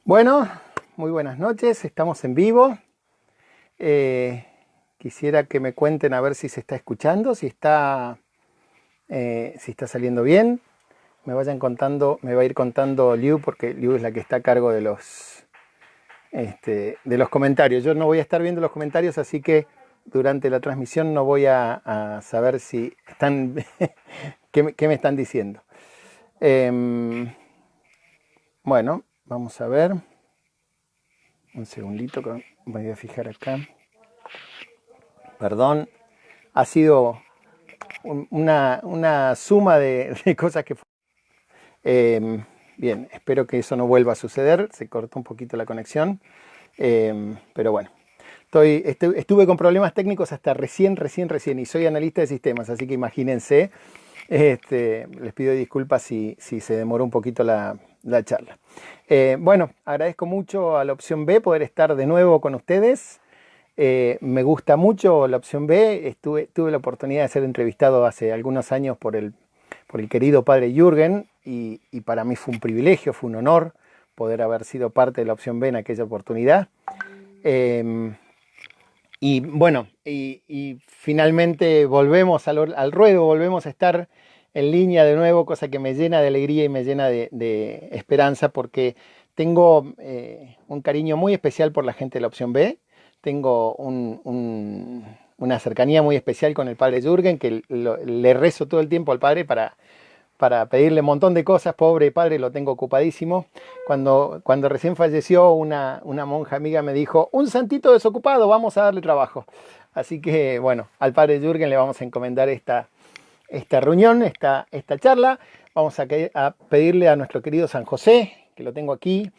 Bueno, muy buenas noches, estamos en vivo. Quisiera que me cuenten a ver si se está escuchando, si está saliendo bien. Me vayan contando, me va a ir contando Liu, porque Liu es la que está a cargo de los comentarios. Yo no voy a estar viendo los comentarios, así que durante la transmisión no voy a saber si están, qué me están diciendo. Bueno, vamos a ver. Un segundito, que voy a fijar acá. Perdón, ha sido una suma de cosas que... bien, espero que eso no vuelva a suceder. Se cortó un poquito la conexión. Pero bueno, estuve con problemas técnicos hasta recién. Y soy analista de sistemas, así que imagínense. Les pido disculpas si se demoró un poquito la charla. Bueno, agradezco mucho a la opción B poder estar de nuevo con ustedes. Me gusta mucho la opción B. Tuve la oportunidad de ser entrevistado hace algunos años por el querido padre Jürgen y para mí fue un privilegio, fue un honor poder haber sido parte de la opción B en aquella oportunidad. Y bueno, y finalmente volvemos al ruedo, volvemos a estar en línea de nuevo, cosa que me llena de alegría y me llena de esperanza, porque tengo un cariño muy especial por la gente de la opción B. Tengo una cercanía muy especial con el padre Jürgen, que le rezo todo el tiempo al padre para pedirle un montón de cosas. Pobre padre, lo tengo ocupadísimo. Cuando recién falleció, una monja amiga me dijo: un santito desocupado, vamos a darle trabajo. Así que bueno, al padre Jürgen le vamos a encomendar esta reunión, esta charla. Vamos a pedirle a nuestro querido San José, que lo tengo aquí,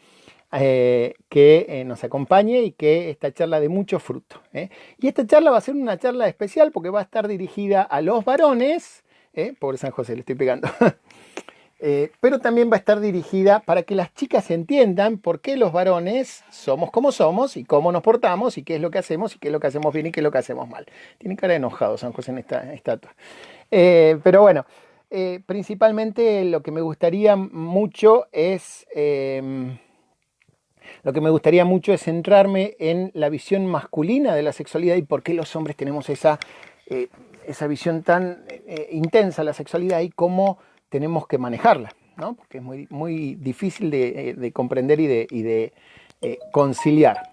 que nos acompañe y que esta charla dé mucho fruto. Y esta charla va a ser una charla especial porque va a estar dirigida a los varones. Pobre San José, le estoy pegando. Pero también va a estar dirigida para que las chicas entiendan por qué los varones somos como somos y cómo nos portamos y qué es lo que hacemos y qué es lo que hacemos bien y qué es lo que hacemos mal. Tiene cara de enojado San José en esta estatua. Pero bueno, principalmente lo que me gustaría mucho es... Lo que me gustaría mucho es centrarme en la visión masculina de la sexualidad y por qué los hombres tenemos esa visión tan intensa de la sexualidad y cómo tenemos que manejarla, ¿no? Porque es muy, muy difícil de comprender y de conciliar.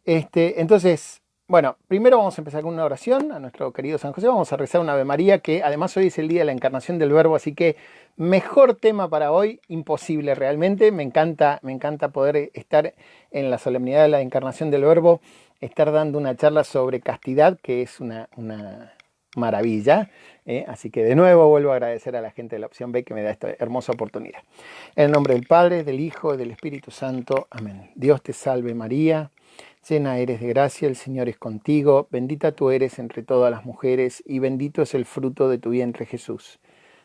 Entonces, bueno, primero vamos a empezar con una oración a nuestro querido San José. Vamos a rezar una Ave María, que además hoy es el día de la encarnación del Verbo, así que mejor tema para hoy, imposible realmente. Me encanta poder estar en la solemnidad de la encarnación del Verbo, estar dando una charla sobre castidad, que es una maravilla. Así que de nuevo vuelvo a agradecer a la gente de la opción B que me da esta hermosa oportunidad. En el nombre del Padre, del Hijo y del Espíritu Santo. Amén. Dios te salve María, llena eres de gracia, el Señor es contigo, bendita tú eres entre todas las mujeres y bendito es el fruto de tu vientre Jesús.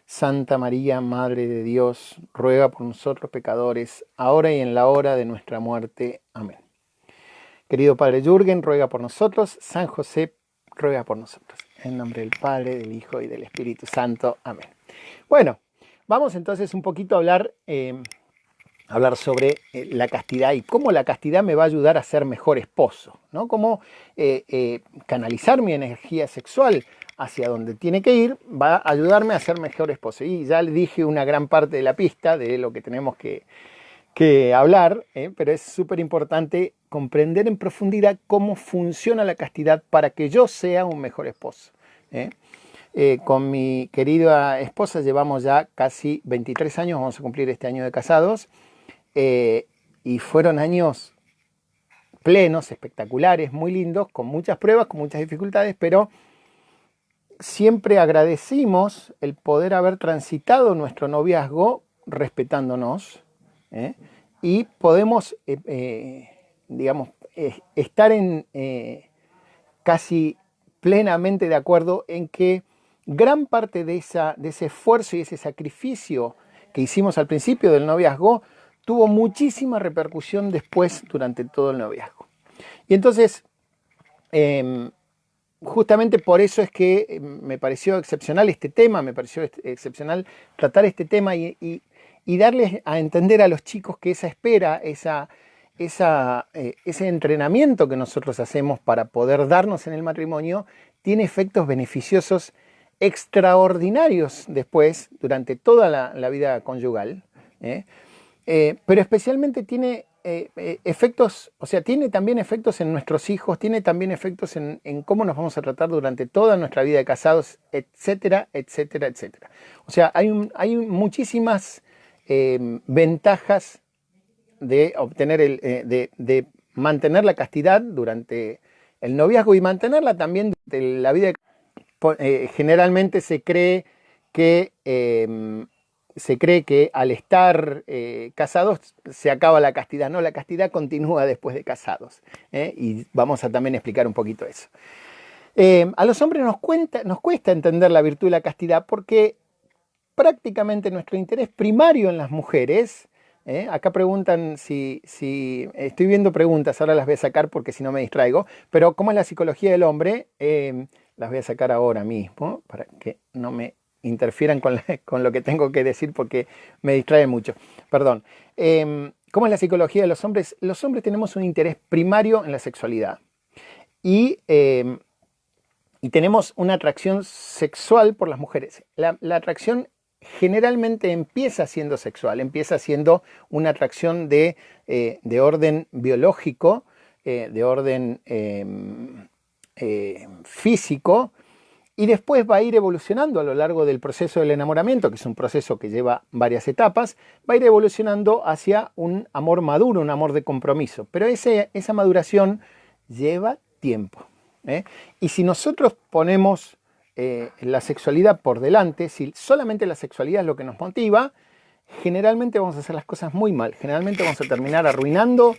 Santa María, Madre de Dios, ruega por nosotros pecadores, ahora y en la hora de nuestra muerte. Amén. Querido Padre Jürgen, ruega por nosotros. San José, ruega por nosotros. En nombre del Padre, del Hijo y del Espíritu Santo. Amén. Bueno, vamos entonces un poquito a hablar sobre la castidad y cómo la castidad me va a ayudar a ser mejor esposo, ¿no? Cómo canalizar mi energía sexual hacia donde tiene que ir va a ayudarme a ser mejor esposo. Y ya le dije una gran parte de la pista de lo que tenemos que hablar, pero es súper importante comprender en profundidad cómo funciona la castidad para que yo sea un mejor esposo. Con mi querida esposa llevamos ya casi 23 años, vamos a cumplir este año de casados, y fueron años plenos, espectaculares, muy lindos, con muchas pruebas, con muchas dificultades, pero siempre agradecimos el poder haber transitado nuestro noviazgo respetándonos, y podemos, digamos, estar casi plenamente de acuerdo en que gran parte de ese esfuerzo y ese sacrificio que hicimos al principio del noviazgo tuvo muchísima repercusión después durante todo el noviazgo. Y entonces, justamente por eso es que me pareció excepcional este tema, me pareció excepcional tratar este tema y y darles a entender a los chicos que esa espera, ese entrenamiento que nosotros hacemos para poder darnos en el matrimonio, tiene efectos beneficiosos extraordinarios después, durante toda la vida conyugal, pero especialmente tiene efectos, o sea, tiene también efectos en nuestros hijos, tiene también efectos en cómo nos vamos a tratar durante toda nuestra vida de casados, etcétera, etcétera, etcétera. O sea, hay muchísimas ventajas de obtener de mantener la castidad durante el noviazgo y mantenerla también durante la vida. Generalmente se cree que al estar casados se acaba la castidad. No, la castidad continúa después de casados. Y vamos a también explicar un poquito eso. A los hombres nos cuesta entender la virtud de la castidad porque prácticamente nuestro interés primario en las mujeres, acá preguntan si estoy viendo preguntas, ahora las voy a sacar porque si no me distraigo, pero ¿cómo es la psicología del hombre? Las voy a sacar ahora mismo para que no me interfieran con lo que tengo que decir porque me distrae mucho. Perdón. ¿Cómo es la psicología de los hombres? Los hombres tenemos un interés primario en la sexualidad y tenemos una atracción sexual por las mujeres. La atracción generalmente empieza siendo sexual, empieza siendo una atracción de orden biológico, de orden físico, y después va a ir evolucionando a lo largo del proceso del enamoramiento, que es un proceso que lleva varias etapas, va a ir evolucionando hacia un amor maduro, un amor de compromiso. Pero esa maduración lleva tiempo. Y si nosotros ponemos la sexualidad por delante, si solamente la sexualidad es lo que nos motiva, generalmente vamos a hacer las cosas muy mal. Generalmente vamos a terminar arruinando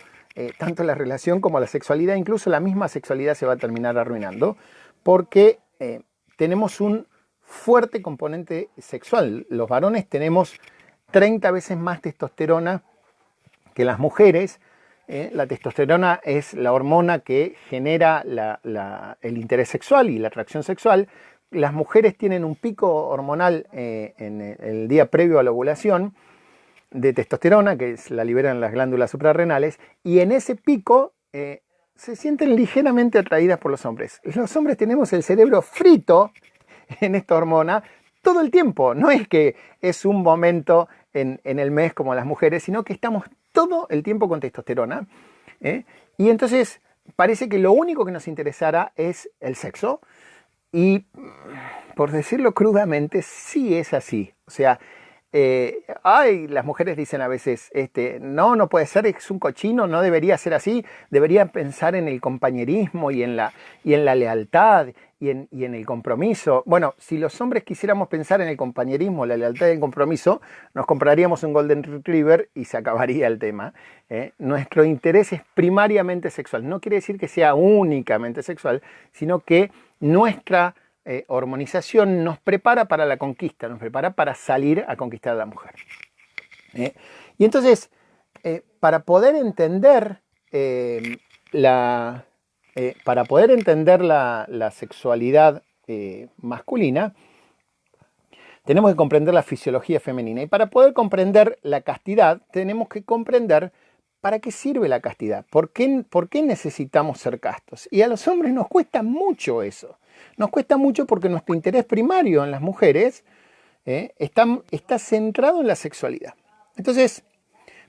tanto la relación como la sexualidad. Incluso la misma sexualidad se va a terminar arruinando porque tenemos un fuerte componente sexual. Los varones tenemos 30 veces más testosterona que las mujeres. La testosterona es la hormona que genera el interés sexual y la atracción sexual. Las mujeres tienen un pico hormonal en el día previo a la ovulación de testosterona, que la liberan las glándulas suprarrenales, y en ese pico se sienten ligeramente atraídas por los hombres. Los hombres tenemos el cerebro frito en esta hormona todo el tiempo. No es que es un momento en el mes como las mujeres, sino que estamos todo el tiempo con testosterona. Y entonces parece que lo único que nos interesara es el sexo. Y por decirlo crudamente, sí es así. O sea, las mujeres dicen a veces, no puede ser, es un cochino, no debería ser así, debería pensar en el compañerismo y en la lealtad y en el compromiso. Bueno, si los hombres quisiéramos pensar en el compañerismo, la lealtad y el compromiso, nos compraríamos un Golden Retriever y se acabaría el tema. Nuestro interés es primariamente sexual. No quiere decir que sea únicamente sexual, sino que nuestra hormonización nos prepara para la conquista, nos prepara para salir a conquistar a la mujer. Y entonces, para poder entender la sexualidad masculina, tenemos que comprender la fisiología femenina. Y para poder comprender la castidad, tenemos que comprender para qué sirve la castidad, por qué necesitamos ser castos. Y a los hombres nos cuesta mucho eso. Nos cuesta mucho porque nuestro interés primario en las mujeres está centrado en la sexualidad. Entonces,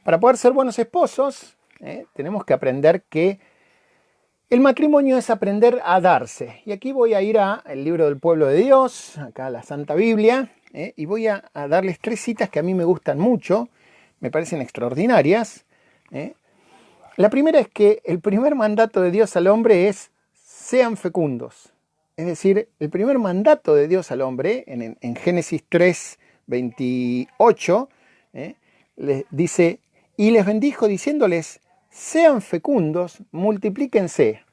para poder ser buenos esposos, tenemos que aprender que el matrimonio es aprender a darse. Y aquí voy a ir al libro del pueblo de Dios, acá a la Santa Biblia, y voy a darles 3 citas que a mí me gustan mucho, me parecen extraordinarias. La primera es que el primer mandato de Dios al hombre es: sean fecundos. Es decir, el primer mandato de Dios al hombre, en Génesis 3, 28, les dice: y les bendijo diciéndoles, sean fecundos, multiplíquense.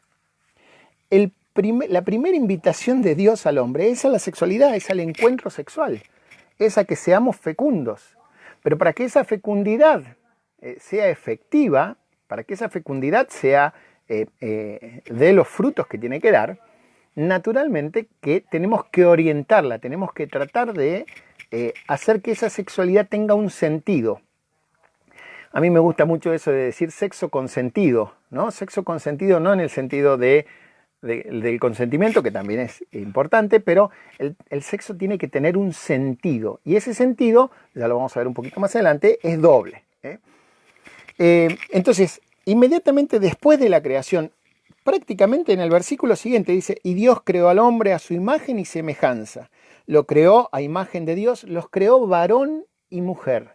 La primera invitación de Dios al hombre es a la sexualidad, es al encuentro sexual, es a que seamos fecundos. Pero para que esa fecundidad sea efectiva, para que esa fecundidad sea de los frutos que tiene que dar, naturalmente que tenemos que orientarla, tenemos que tratar de hacer que esa sexualidad tenga un sentido. A mí me gusta mucho eso de decir sexo con sentido, ¿no? Sexo con sentido no en el sentido del consentimiento, que también es importante, pero el sexo tiene que tener un sentido. Y ese sentido, ya lo vamos a ver un poquito más adelante, es doble. Entonces, inmediatamente después de la creación, prácticamente en el versículo siguiente dice, y Dios creó al hombre a su imagen y semejanza. Lo creó a imagen de Dios, los creó varón y mujer.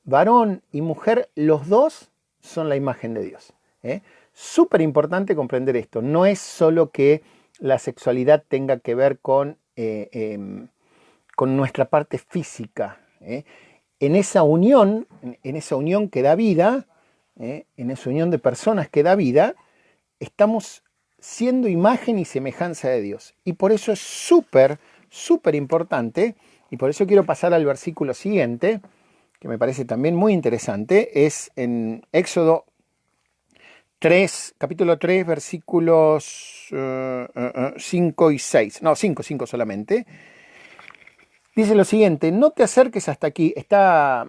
Varón y mujer, los dos son la imagen de Dios. Súper importante comprender esto. No es solo que la sexualidad tenga que ver con nuestra parte física. En esa unión que da vida, en esa unión de personas que da vida, estamos siendo imagen y semejanza de Dios. Y por eso es súper, súper importante, y por eso quiero pasar al versículo siguiente, que me parece también muy interesante, es en Éxodo 3, capítulo 3, versículos 5 y 6. No, 5 solamente. Dice lo siguiente, no te acerques hasta aquí. Está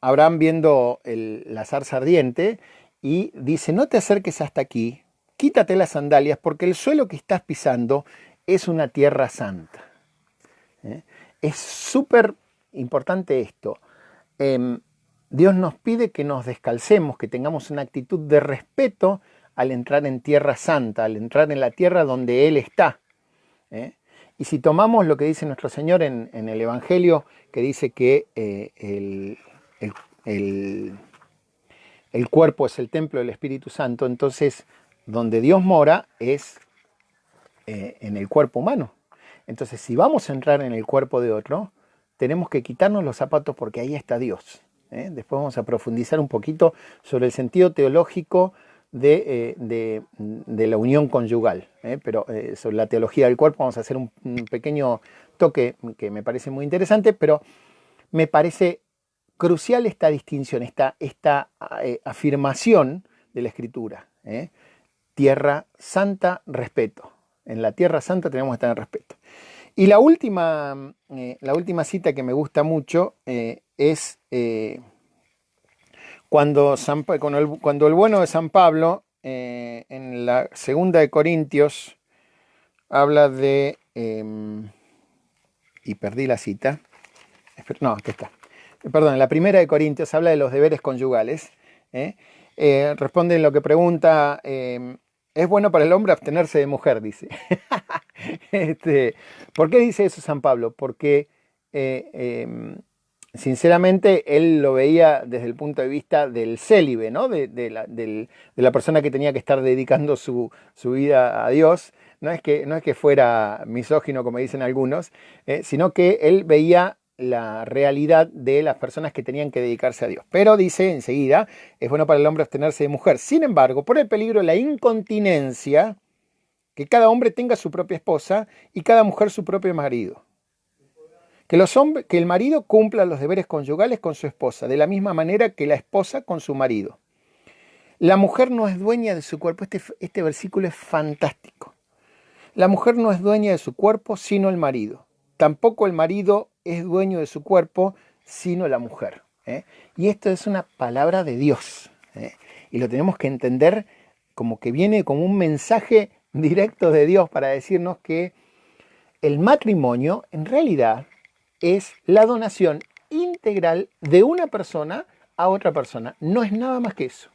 Abraham viendo la zarza ardiente y dice, no te acerques hasta aquí, quítate las sandalias porque el suelo que estás pisando es una tierra santa. Es súper importante esto. Dios nos pide que nos descalcemos, que tengamos una actitud de respeto al entrar en tierra santa, al entrar en la tierra donde Él está. Y si tomamos lo que dice nuestro Señor en el Evangelio, que dice que el cuerpo es el templo del Espíritu Santo, entonces donde Dios mora es en el cuerpo humano. Entonces, si vamos a entrar en el cuerpo de otro, tenemos que quitarnos los zapatos porque ahí está Dios. Después vamos a profundizar un poquito sobre el sentido teológico de la unión conyugal. Pero sobre la teología del cuerpo vamos a hacer un pequeño toque que me parece muy interesante, pero me parece crucial esta distinción, esta afirmación de la Escritura. Tierra santa, respeto. En la tierra santa tenemos que tener respeto. Y la última cita que me gusta mucho es cuando el bueno de San Pablo, en la segunda de Corintios, habla de... y perdí la cita. No, aquí está. Perdón, en la primera de Corintios habla de los deberes conyugales. Responde en lo que pregunta... es bueno para el hombre abstenerse de mujer, dice. ¿Por qué dice eso San Pablo? Porque sinceramente él lo veía desde el punto de vista del célibe, ¿no? de la persona que tenía que estar dedicando su vida a Dios. No es que fuera misógino, como dicen algunos, sino que él veía la realidad de las personas que tenían que dedicarse a Dios. Pero dice enseguida, es bueno para el hombre abstenerse de mujer. Sin embargo, por el peligro de la incontinencia, que cada hombre tenga su propia esposa y cada mujer su propio marido. Que el marido cumpla los deberes conyugales con su esposa, de la misma manera que la esposa con su marido. La mujer no es dueña de su cuerpo. Este versículo es fantástico. La mujer no es dueña de su cuerpo, sino el marido. Tampoco el marido es dueño de su cuerpo, sino la mujer. Y esto es una palabra de Dios. Y lo tenemos que entender como que viene como un mensaje directo de Dios para decirnos que el matrimonio en realidad es la donación integral de una persona a otra persona. No es nada más que eso.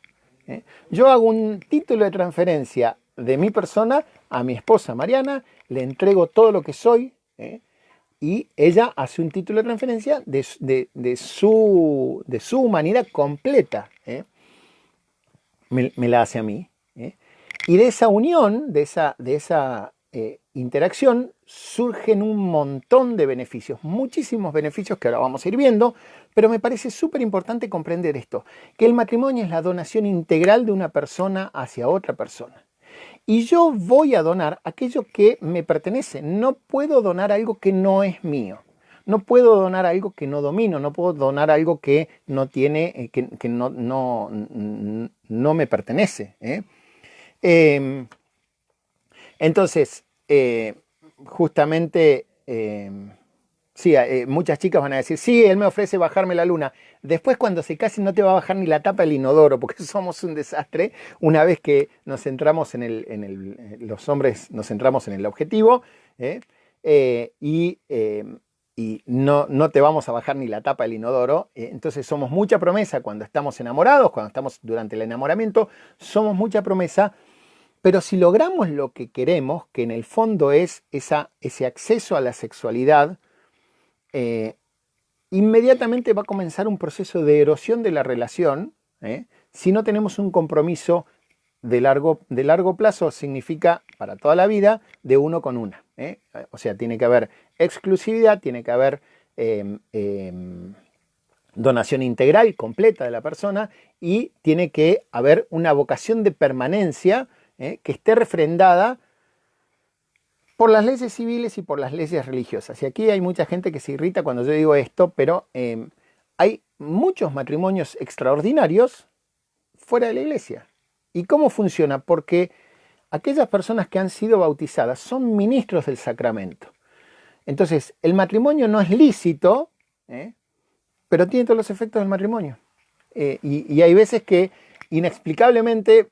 Yo hago un título de transferencia de mi persona a mi esposa Mariana, le entrego todo lo que soy, y ella hace un título de transferencia de su humanidad completa. Me la hace a mí. Y de esa unión, de esa interacción, surgen un montón de beneficios, muchísimos beneficios que ahora vamos a ir viendo, pero me parece súper importante comprender esto, que el matrimonio es la donación integral de una persona hacia otra persona. Y yo voy a donar aquello que me pertenece. No puedo donar algo que no es mío. No puedo donar algo que no domino. No puedo donar algo que no tiene, que no me pertenece. Entonces, justamente sí, muchas chicas van a decir, sí, él me ofrece bajarme la luna. Después cuando se casen no te va a bajar ni la tapa del inodoro, porque somos un desastre. Una vez que nos centramos los hombres nos centramos en el objetivo, ¿eh? Y no te vamos a bajar ni la tapa del inodoro. Entonces somos mucha promesa cuando estamos enamorados, cuando estamos durante el enamoramiento, somos mucha promesa. Pero si logramos lo que queremos, que en el fondo es ese acceso a la sexualidad, inmediatamente va a comenzar un proceso de erosión de la relación, si no tenemos un compromiso de largo plazo, significa para toda la vida, de uno con una. O sea, tiene que haber exclusividad, tiene que haber donación integral, completa de la persona, y tiene que haber una vocación de permanencia que esté refrendada por las leyes civiles y por las leyes religiosas. Y aquí hay mucha gente que se irrita cuando yo digo esto, pero hay muchos matrimonios extraordinarios fuera de la iglesia. ¿Y cómo funciona? Porque aquellas personas que han sido bautizadas son ministros del sacramento. Entonces, el matrimonio no es lícito, pero tiene todos los efectos del matrimonio. Y hay veces que inexplicablemente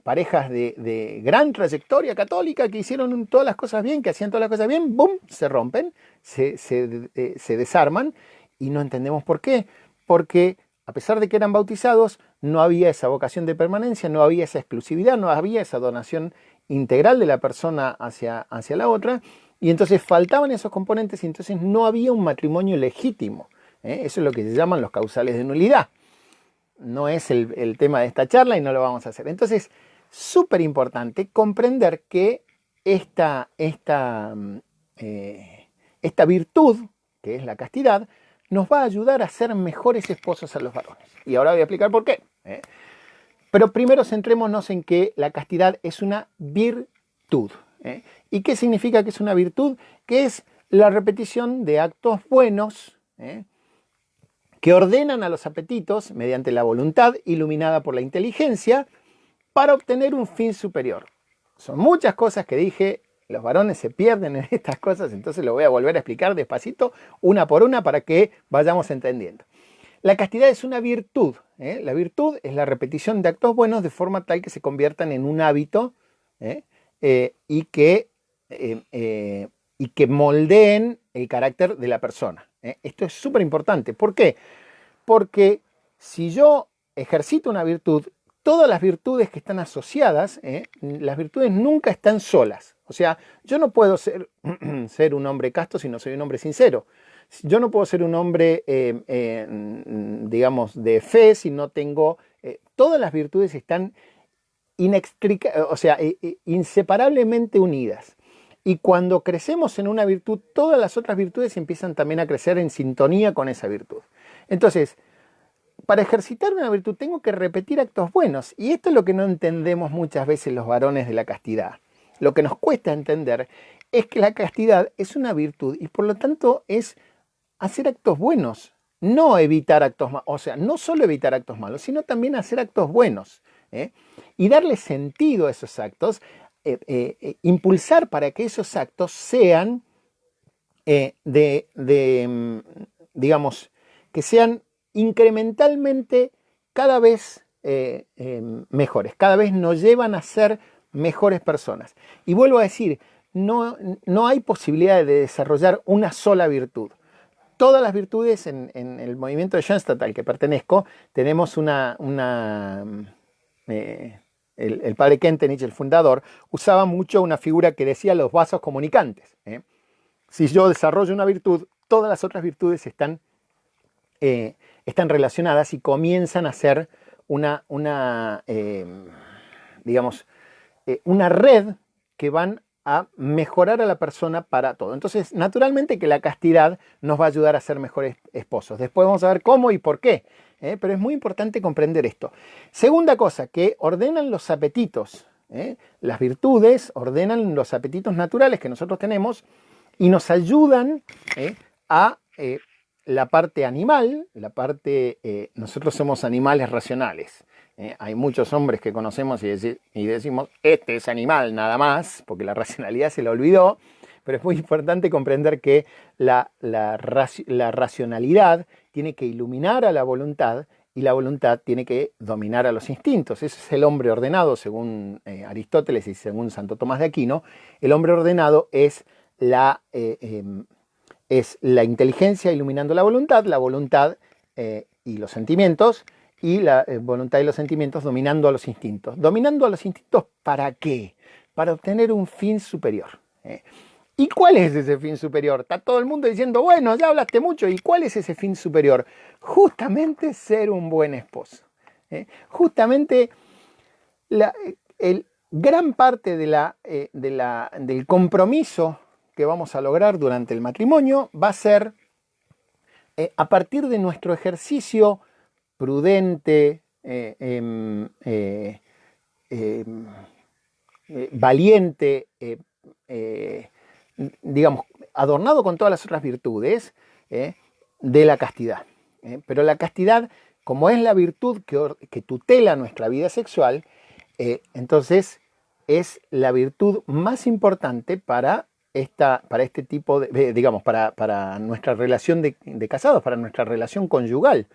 parejas de gran trayectoria católica que hicieron todas las cosas bien, que hacían todas las cosas bien, ¡boom!, se rompen, se desarman, y no entendemos por qué. Porque a pesar de que eran bautizados, no había esa vocación de permanencia, no había esa exclusividad, no había esa donación integral de la persona hacia la otra, y entonces faltaban esos componentes y entonces no había un matrimonio legítimo. Eso es lo que se llaman los causales de nulidad. No es el tema de esta charla y no lo vamos a hacer. Entonces, súper importante comprender que esta virtud, que es la castidad, nos va a ayudar a ser mejores esposos a los varones. Y ahora voy a explicar por qué. Pero primero centrémonos en que la castidad es una virtud. ¿Y qué significa que es una virtud? Que es la repetición de actos buenos, que ordenan a los apetitos mediante la voluntad iluminada por la inteligencia para obtener un fin superior. Son muchas cosas que dije, los varones se pierden en estas cosas, entonces lo voy a volver a explicar despacito, una por una, para que vayamos entendiendo. La castidad es una virtud. La virtud es la repetición de actos buenos de forma tal que se conviertan en un hábito y que moldeen el carácter de la persona. Esto es súper importante. ¿Por qué? Porque si yo ejercito una virtud, todas las virtudes que están asociadas, las virtudes nunca están solas. O sea, yo no puedo ser un hombre casto si no soy un hombre sincero. Yo no puedo ser un hombre, digamos, de fe si no tengo... todas las virtudes están inseparablemente unidas. Y cuando crecemos en una virtud, todas las otras virtudes empiezan también a crecer en sintonía con esa virtud. Entonces, para ejercitar una virtud tengo que repetir actos buenos. Y esto es lo que no entendemos muchas veces los varones de la castidad. Lo que nos cuesta entender es que la castidad es una virtud y por lo tanto es hacer actos buenos, no evitar actos malos. O sea, no solo evitar actos malos, sino también hacer actos buenos. Y darle sentido a esos actos, impulsar para que esos actos sean digamos, que sean incrementalmente cada vez mejores, cada vez nos llevan a ser mejores personas. Y vuelvo a decir, no hay posibilidad de desarrollar una sola virtud. Todas las virtudes en el movimiento de Schoenstatt al que pertenezco, tenemos el padre Kentenich, el fundador, usaba mucho una figura que decía los vasos comunicantes. Si yo desarrollo una virtud, todas las otras virtudes están relacionadas y comienzan a ser una red que van a mejorar a la persona para todo. Entonces, naturalmente que la castidad nos va a ayudar a ser mejores esposos. Después vamos a ver cómo y por qué. Pero es muy importante comprender esto. Segunda cosa, que ordenan los apetitos. Las virtudes ordenan los apetitos naturales que nosotros tenemos y nos ayudan a la parte animal, nosotros somos animales racionales. Hay muchos hombres que conocemos y decimos, este es animal nada más, porque la racionalidad se la olvidó, pero es muy importante comprender que la racionalidad tiene que iluminar a la voluntad y la voluntad tiene que dominar a los instintos. Ese es el hombre ordenado, según Aristóteles y según Santo Tomás de Aquino. El hombre ordenado es la inteligencia iluminando la voluntad y los sentimientos, y la voluntad y los sentimientos dominando a los instintos. ¿Dominando a los instintos para qué? Para obtener un fin superior. ¿Y cuál es ese fin superior? Está todo el mundo diciendo, bueno, ya hablaste mucho, ¿y cuál es ese fin superior? Justamente ser un buen esposo. Justamente gran parte del compromiso que vamos a lograr durante el matrimonio va a ser a partir de nuestro ejercicio prudente, valiente, digamos, adornado con todas las otras virtudes de la castidad. Pero la castidad, como es la virtud que tutela nuestra vida sexual, entonces es la virtud más importante para este tipo de, digamos, para nuestra relación de casados, para nuestra relación conyugal,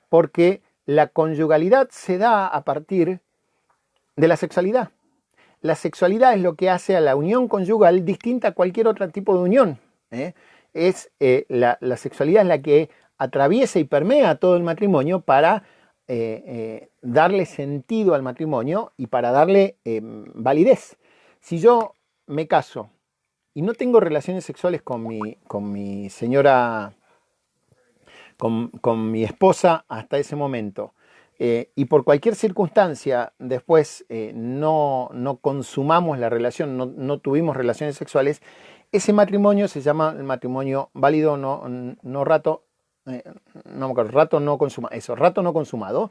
porque la conyugalidad se da a partir de la sexualidad. La sexualidad es lo que hace a la unión conyugal distinta a cualquier otro tipo de unión. La sexualidad es la que atraviesa y permea todo el matrimonio para darle sentido al matrimonio y para darle validez. Si yo me caso y no tengo relaciones sexuales con mi señora, con mi esposa hasta ese momento, y por cualquier circunstancia después no consumamos la relación, no tuvimos relaciones sexuales, ese matrimonio se llama el matrimonio válido no rato, no me acuerdo, rato no consumado, eso, rato no consumado.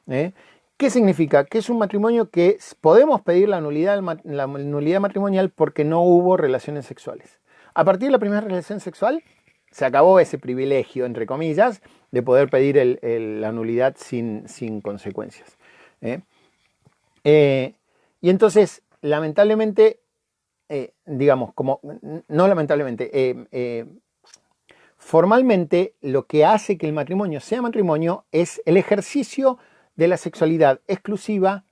¿Qué significa? Que es un matrimonio que podemos pedir la nulidad matrimonial porque no hubo relaciones sexuales. A partir de la primera relación sexual, se acabó ese privilegio, entre comillas, de poder pedir la nulidad sin consecuencias. Y entonces, lamentablemente, digamos, no lamentablemente, formalmente lo que hace que el matrimonio sea matrimonio es el ejercicio de la sexualidad exclusiva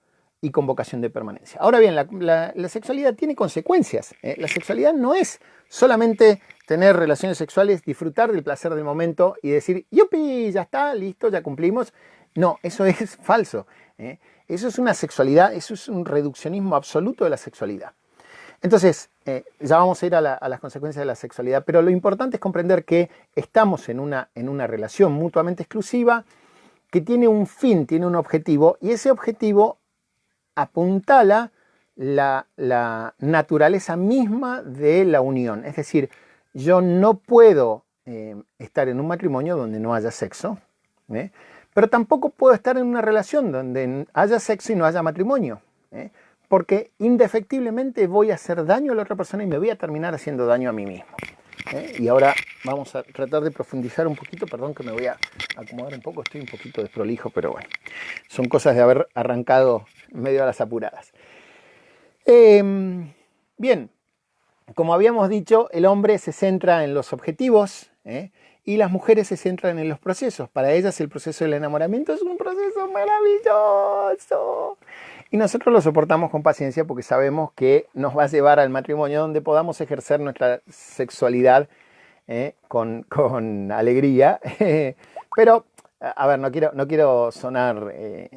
y con vocación de permanencia. Ahora bien, la sexualidad tiene consecuencias. La sexualidad no es solamente tener relaciones sexuales, disfrutar del placer del momento y decir, ¡yupi! Ya está, listo, ya cumplimos. No, eso es falso. Eso es una sexualidad, eso es un reduccionismo absoluto de la sexualidad. Entonces, ya vamos a ir a las consecuencias de la sexualidad, pero lo importante es comprender que estamos en una relación mutuamente exclusiva que tiene un fin, tiene un objetivo, y ese objetivo apuntala la naturaleza misma de la unión. Es decir, yo no puedo estar en un matrimonio donde no haya sexo, pero tampoco puedo estar en una relación donde haya sexo y no haya matrimonio, porque indefectiblemente voy a hacer daño a la otra persona y me voy a terminar haciendo daño a mí mismo. Y ahora vamos a tratar de profundizar un poquito, perdón que me voy a acomodar un poco, estoy un poquito desprolijo, pero bueno, son cosas de haber arrancado medio a las apuradas. Bien, como habíamos dicho, el hombre se centra en los objetivos y las mujeres se centran en los procesos. Para ellas el proceso del enamoramiento es un proceso maravilloso. Y nosotros lo soportamos con paciencia porque sabemos que nos va a llevar al matrimonio donde podamos ejercer nuestra sexualidad con alegría. Pero, a ver, no quiero sonar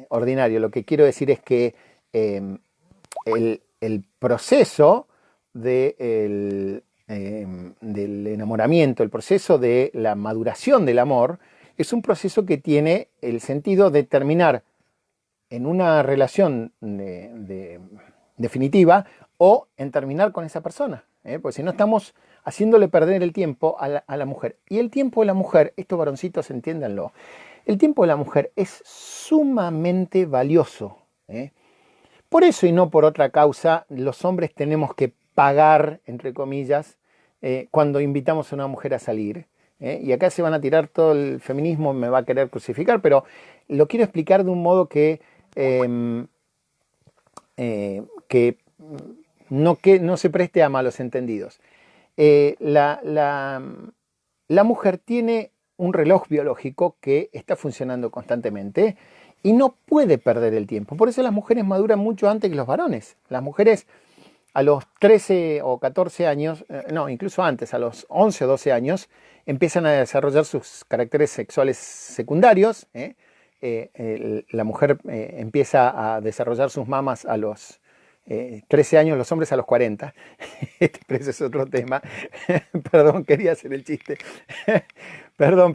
ordinario. Lo que quiero decir es que el proceso del enamoramiento, el proceso de la maduración del amor, es un proceso que tiene el sentido de terminar en una relación definitiva o en terminar con esa persona. Porque si no estamos haciéndole perder el tiempo a la mujer. Y el tiempo de la mujer, estos varoncitos entiéndanlo, el tiempo de la mujer es sumamente valioso. Por eso y no por otra causa, los hombres tenemos que pagar, entre comillas, cuando invitamos a una mujer a salir. Y acá se van a tirar todo el feminismo, me va a querer crucificar, pero lo quiero explicar de un modo que no se preste a malos entendidos. La mujer tiene un reloj biológico que está funcionando constantemente y no puede perder el tiempo. Por eso las mujeres maduran mucho antes que los varones. Las mujeres a los 13 o 14 años, no, incluso antes, a los 11 o 12 años, empiezan a desarrollar sus caracteres sexuales secundarios. La mujer empieza a desarrollar sus mamas a los 13 años, los hombres a los 40. Pero ese es otro tema. Perdón, quería hacer el chiste. Perdón.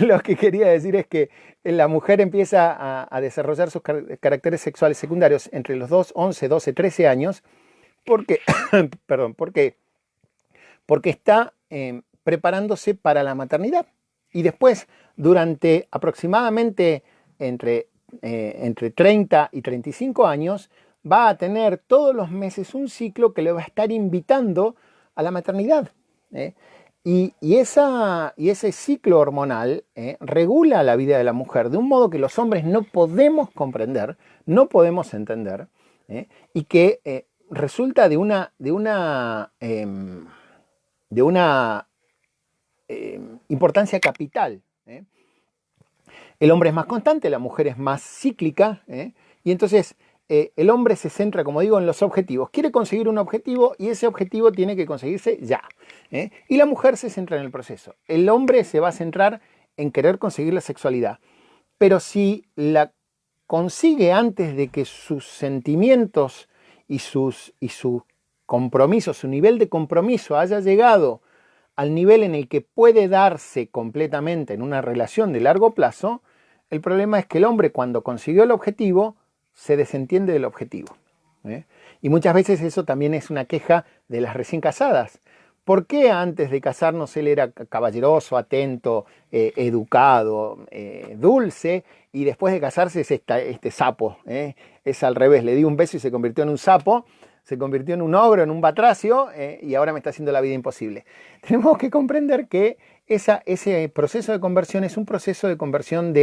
Lo que quería decir es que la mujer empieza a desarrollar sus caracteres sexuales secundarios entre los 11, 12, 13 años porque, perdón, porque está preparándose para la maternidad. Y después, durante aproximadamente entre 30 y 35 años, va a tener todos los meses un ciclo que le va a estar invitando a la maternidad. Y ese ciclo hormonal regula la vida de la mujer de un modo que los hombres no podemos comprender, no podemos entender, y que resulta de una importancia capital. El hombre es más constante, la mujer es más cíclica, y entonces el hombre se centra, como digo, en los objetivos. Quiere conseguir un objetivo y ese objetivo tiene que conseguirse ya. Y la mujer se centra en el proceso. El hombre se va a centrar en querer conseguir la sexualidad. Pero si la consigue antes de que sus sentimientos y su compromiso, su nivel de compromiso haya llegado al nivel en el que puede darse completamente en una relación de largo plazo, el problema es que el hombre, cuando consiguió el objetivo, se desentiende del objetivo. Y muchas veces eso también es una queja de las recién casadas. ¿Por qué antes de casarnos él era caballeroso, atento, educado, dulce, y después de casarse es este sapo? Es al revés, le di un beso y se convirtió en un sapo, se convirtió en un ogro, en un batracio, y ahora me está haciendo la vida imposible. Tenemos que comprender que ese proceso de conversión es un proceso de conversión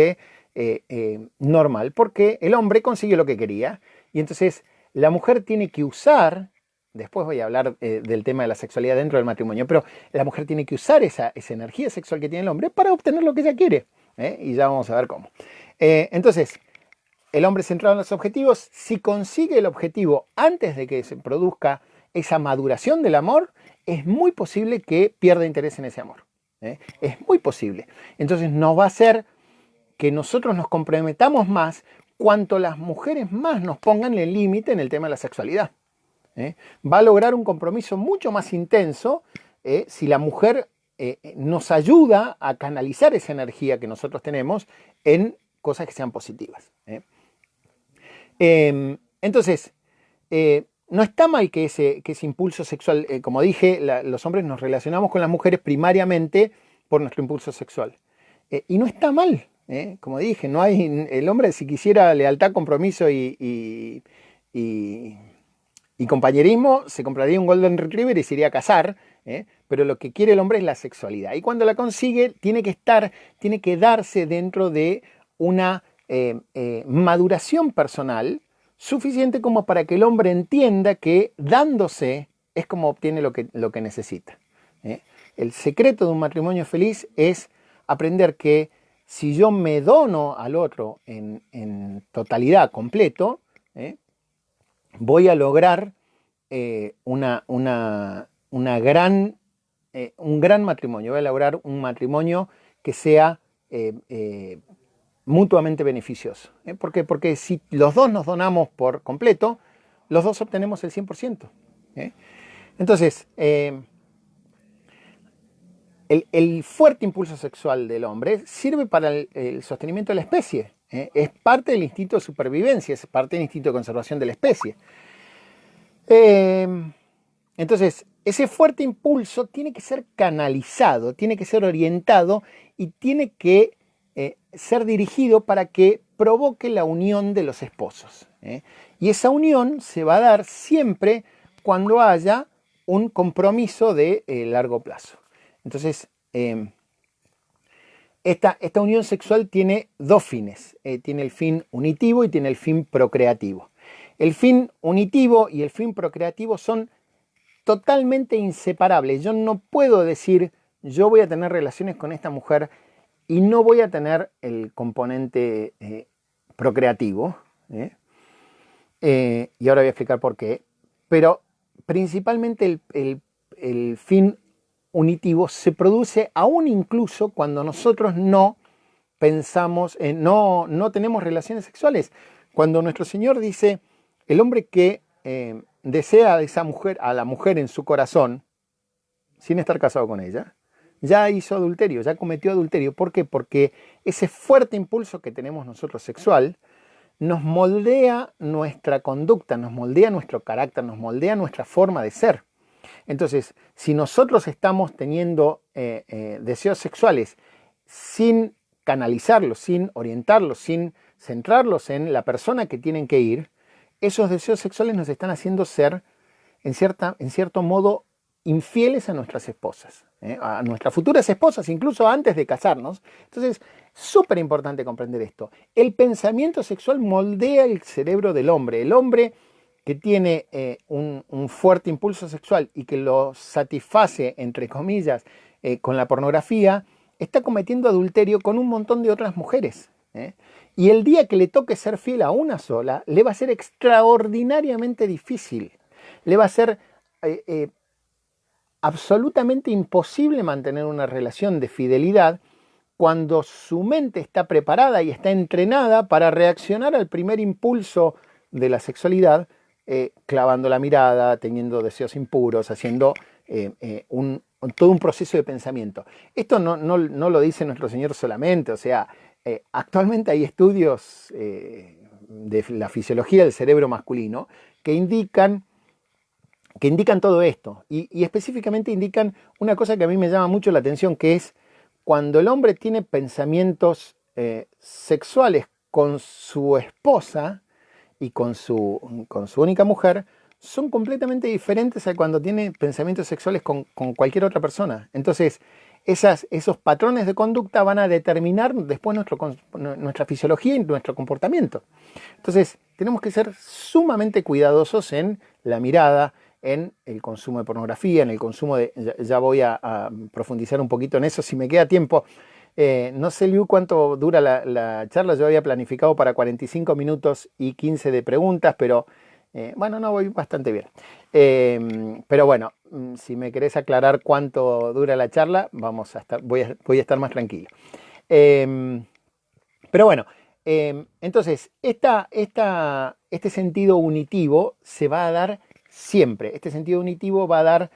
normal, porque el hombre consiguió lo que quería, y entonces la mujer tiene que usar, después voy a hablar del tema de la sexualidad dentro del matrimonio, pero la mujer tiene que usar esa energía sexual que tiene el hombre para obtener lo que ella quiere, y ya vamos a ver cómo. Entonces, el hombre centrado en los objetivos, si consigue el objetivo antes de que se produzca esa maduración del amor, es muy posible que pierda interés en ese amor. Es muy posible. Entonces nos va a hacer que nosotros nos comprometamos más cuanto las mujeres más nos pongan el límite en el tema de la sexualidad. Va a lograr un compromiso mucho más intenso si la mujer nos ayuda a canalizar esa energía que nosotros tenemos en cosas que sean positivas. Entonces, no está mal que ese impulso sexual, como dije, los hombres nos relacionamos con las mujeres primariamente por nuestro impulso sexual. Y no está mal, como dije, no hay, el hombre si quisiera lealtad, compromiso y compañerismo, se compraría un Golden Retriever y se iría a cazar, pero lo que quiere el hombre es la sexualidad. Y cuando la consigue, tiene que darse dentro de una maduración personal suficiente como para que el hombre entienda que dándose es como obtiene lo que necesita. El secreto de un matrimonio feliz es aprender que si yo me dono al otro en totalidad, completo, voy a lograr un gran matrimonio, voy a lograr un matrimonio que sea mutuamente beneficioso. ¿Por qué? Porque si los dos nos donamos por completo, los dos obtenemos el 100%. Entonces, el fuerte impulso sexual del hombre sirve para el sostenimiento de la especie. Es parte del instinto de supervivencia, es parte del instinto de conservación de la especie. Entonces, ese fuerte impulso tiene que ser canalizado, tiene que ser orientado y tiene que ser dirigido para que provoque la unión de los esposos. Y esa unión se va a dar siempre cuando haya un compromiso de largo plazo. Entonces, esta unión sexual tiene dos fines. Tiene el fin unitivo y tiene el fin procreativo. El fin unitivo y el fin procreativo son totalmente inseparable. Yo no puedo decir, yo voy a tener relaciones con esta mujer y no voy a tener el componente procreativo. Y ahora voy a explicar por qué. Pero principalmente el fin unitivo se produce aún incluso cuando nosotros no pensamos, no tenemos relaciones sexuales. Cuando nuestro Señor dice, el hombre que desea a esa mujer, a la mujer en su corazón, sin estar casado con ella, ya hizo adulterio, ya cometió adulterio. ¿Por qué? Porque ese fuerte impulso que tenemos nosotros sexual nos moldea nuestra conducta, nos moldea nuestro carácter, nos moldea nuestra forma de ser. Entonces, si nosotros estamos teniendo deseos sexuales sin canalizarlos, sin orientarlos, sin centrarlos en la persona que tienen que ir, esos deseos sexuales nos están haciendo ser, en cierto modo, infieles a nuestras esposas, a nuestras futuras esposas, incluso antes de casarnos. Entonces, súper importante comprender esto. El pensamiento sexual moldea el cerebro del hombre. El hombre que tiene un fuerte impulso sexual y que lo satisface, entre comillas, con la pornografía, está cometiendo adulterio con un montón de otras mujeres. Y el día que le toque ser fiel a una sola, le va a ser extraordinariamente difícil. Le va a ser absolutamente imposible mantener una relación de fidelidad cuando su mente está preparada y está entrenada para reaccionar al primer impulso de la sexualidad, clavando la mirada, teniendo deseos impuros, haciendo todo un proceso de pensamiento. Esto no lo dice nuestro Señor solamente, o sea, actualmente hay estudios de la fisiología del cerebro masculino que indican todo esto y específicamente indican una cosa que a mí me llama mucho la atención, que es cuando el hombre tiene pensamientos sexuales con su esposa y con su única mujer, son completamente diferentes a cuando tiene pensamientos sexuales con cualquier otra persona. Entonces, esos patrones de conducta van a determinar después nuestra fisiología y nuestro comportamiento. Entonces, tenemos que ser sumamente cuidadosos en la mirada, en el consumo de pornografía, en el consumo de... Ya voy a profundizar un poquito en eso si me queda tiempo. No sé, Liu, cuánto dura la charla. Yo había planificado para 45 minutos y 15 de preguntas, pero bueno, no, voy bastante bien. Pero bueno, si me querés aclarar cuánto dura la charla, voy a estar más tranquilo. Pero bueno, entonces, este sentido unitivo se va a dar siempre. Este sentido unitivo va a dar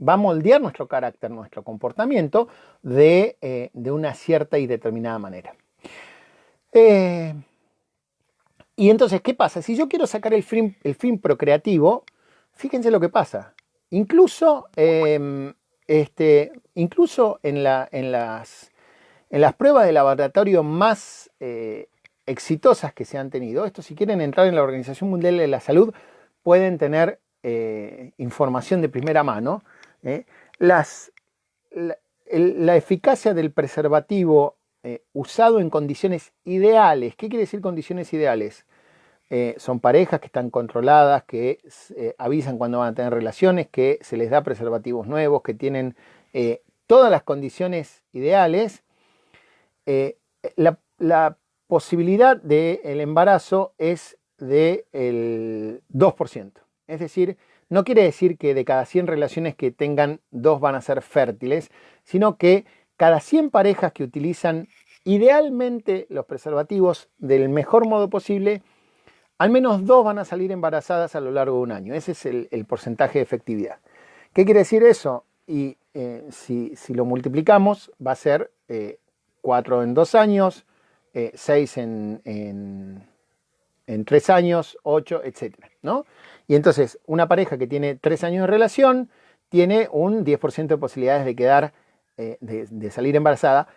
va a moldear nuestro carácter, nuestro comportamiento de una cierta y determinada manera. Y entonces, ¿qué pasa? Si yo quiero sacar el fin procreativo, fíjense lo que pasa. Incluso en las pruebas de laboratorio más exitosas que se han tenido, esto, si quieren entrar en la Organización Mundial de la Salud, pueden tener información de primera mano. La eficacia del preservativo usado en condiciones ideales. ¿Qué quiere decir condiciones ideales? Son parejas que están controladas, que avisan cuando van a tener relaciones, que se les da preservativos nuevos, que tienen todas las condiciones ideales. La posibilidad del embarazo es del 2%. Es decir, no quiere decir que de cada 100 relaciones que tengan, 2 van a ser fértiles, sino que cada 100 parejas que utilizan idealmente los preservativos del mejor modo posible, al menos 2 van a salir embarazadas a lo largo de un año. Ese es el porcentaje de efectividad. ¿Qué quiere decir eso? Y si lo multiplicamos, va a ser 4 en 2 años, 6 en 3 años, 8, etc., ¿no? Y entonces, una pareja que tiene 3 años de relación tiene un 10% de posibilidades de quedar, de salir embarazada,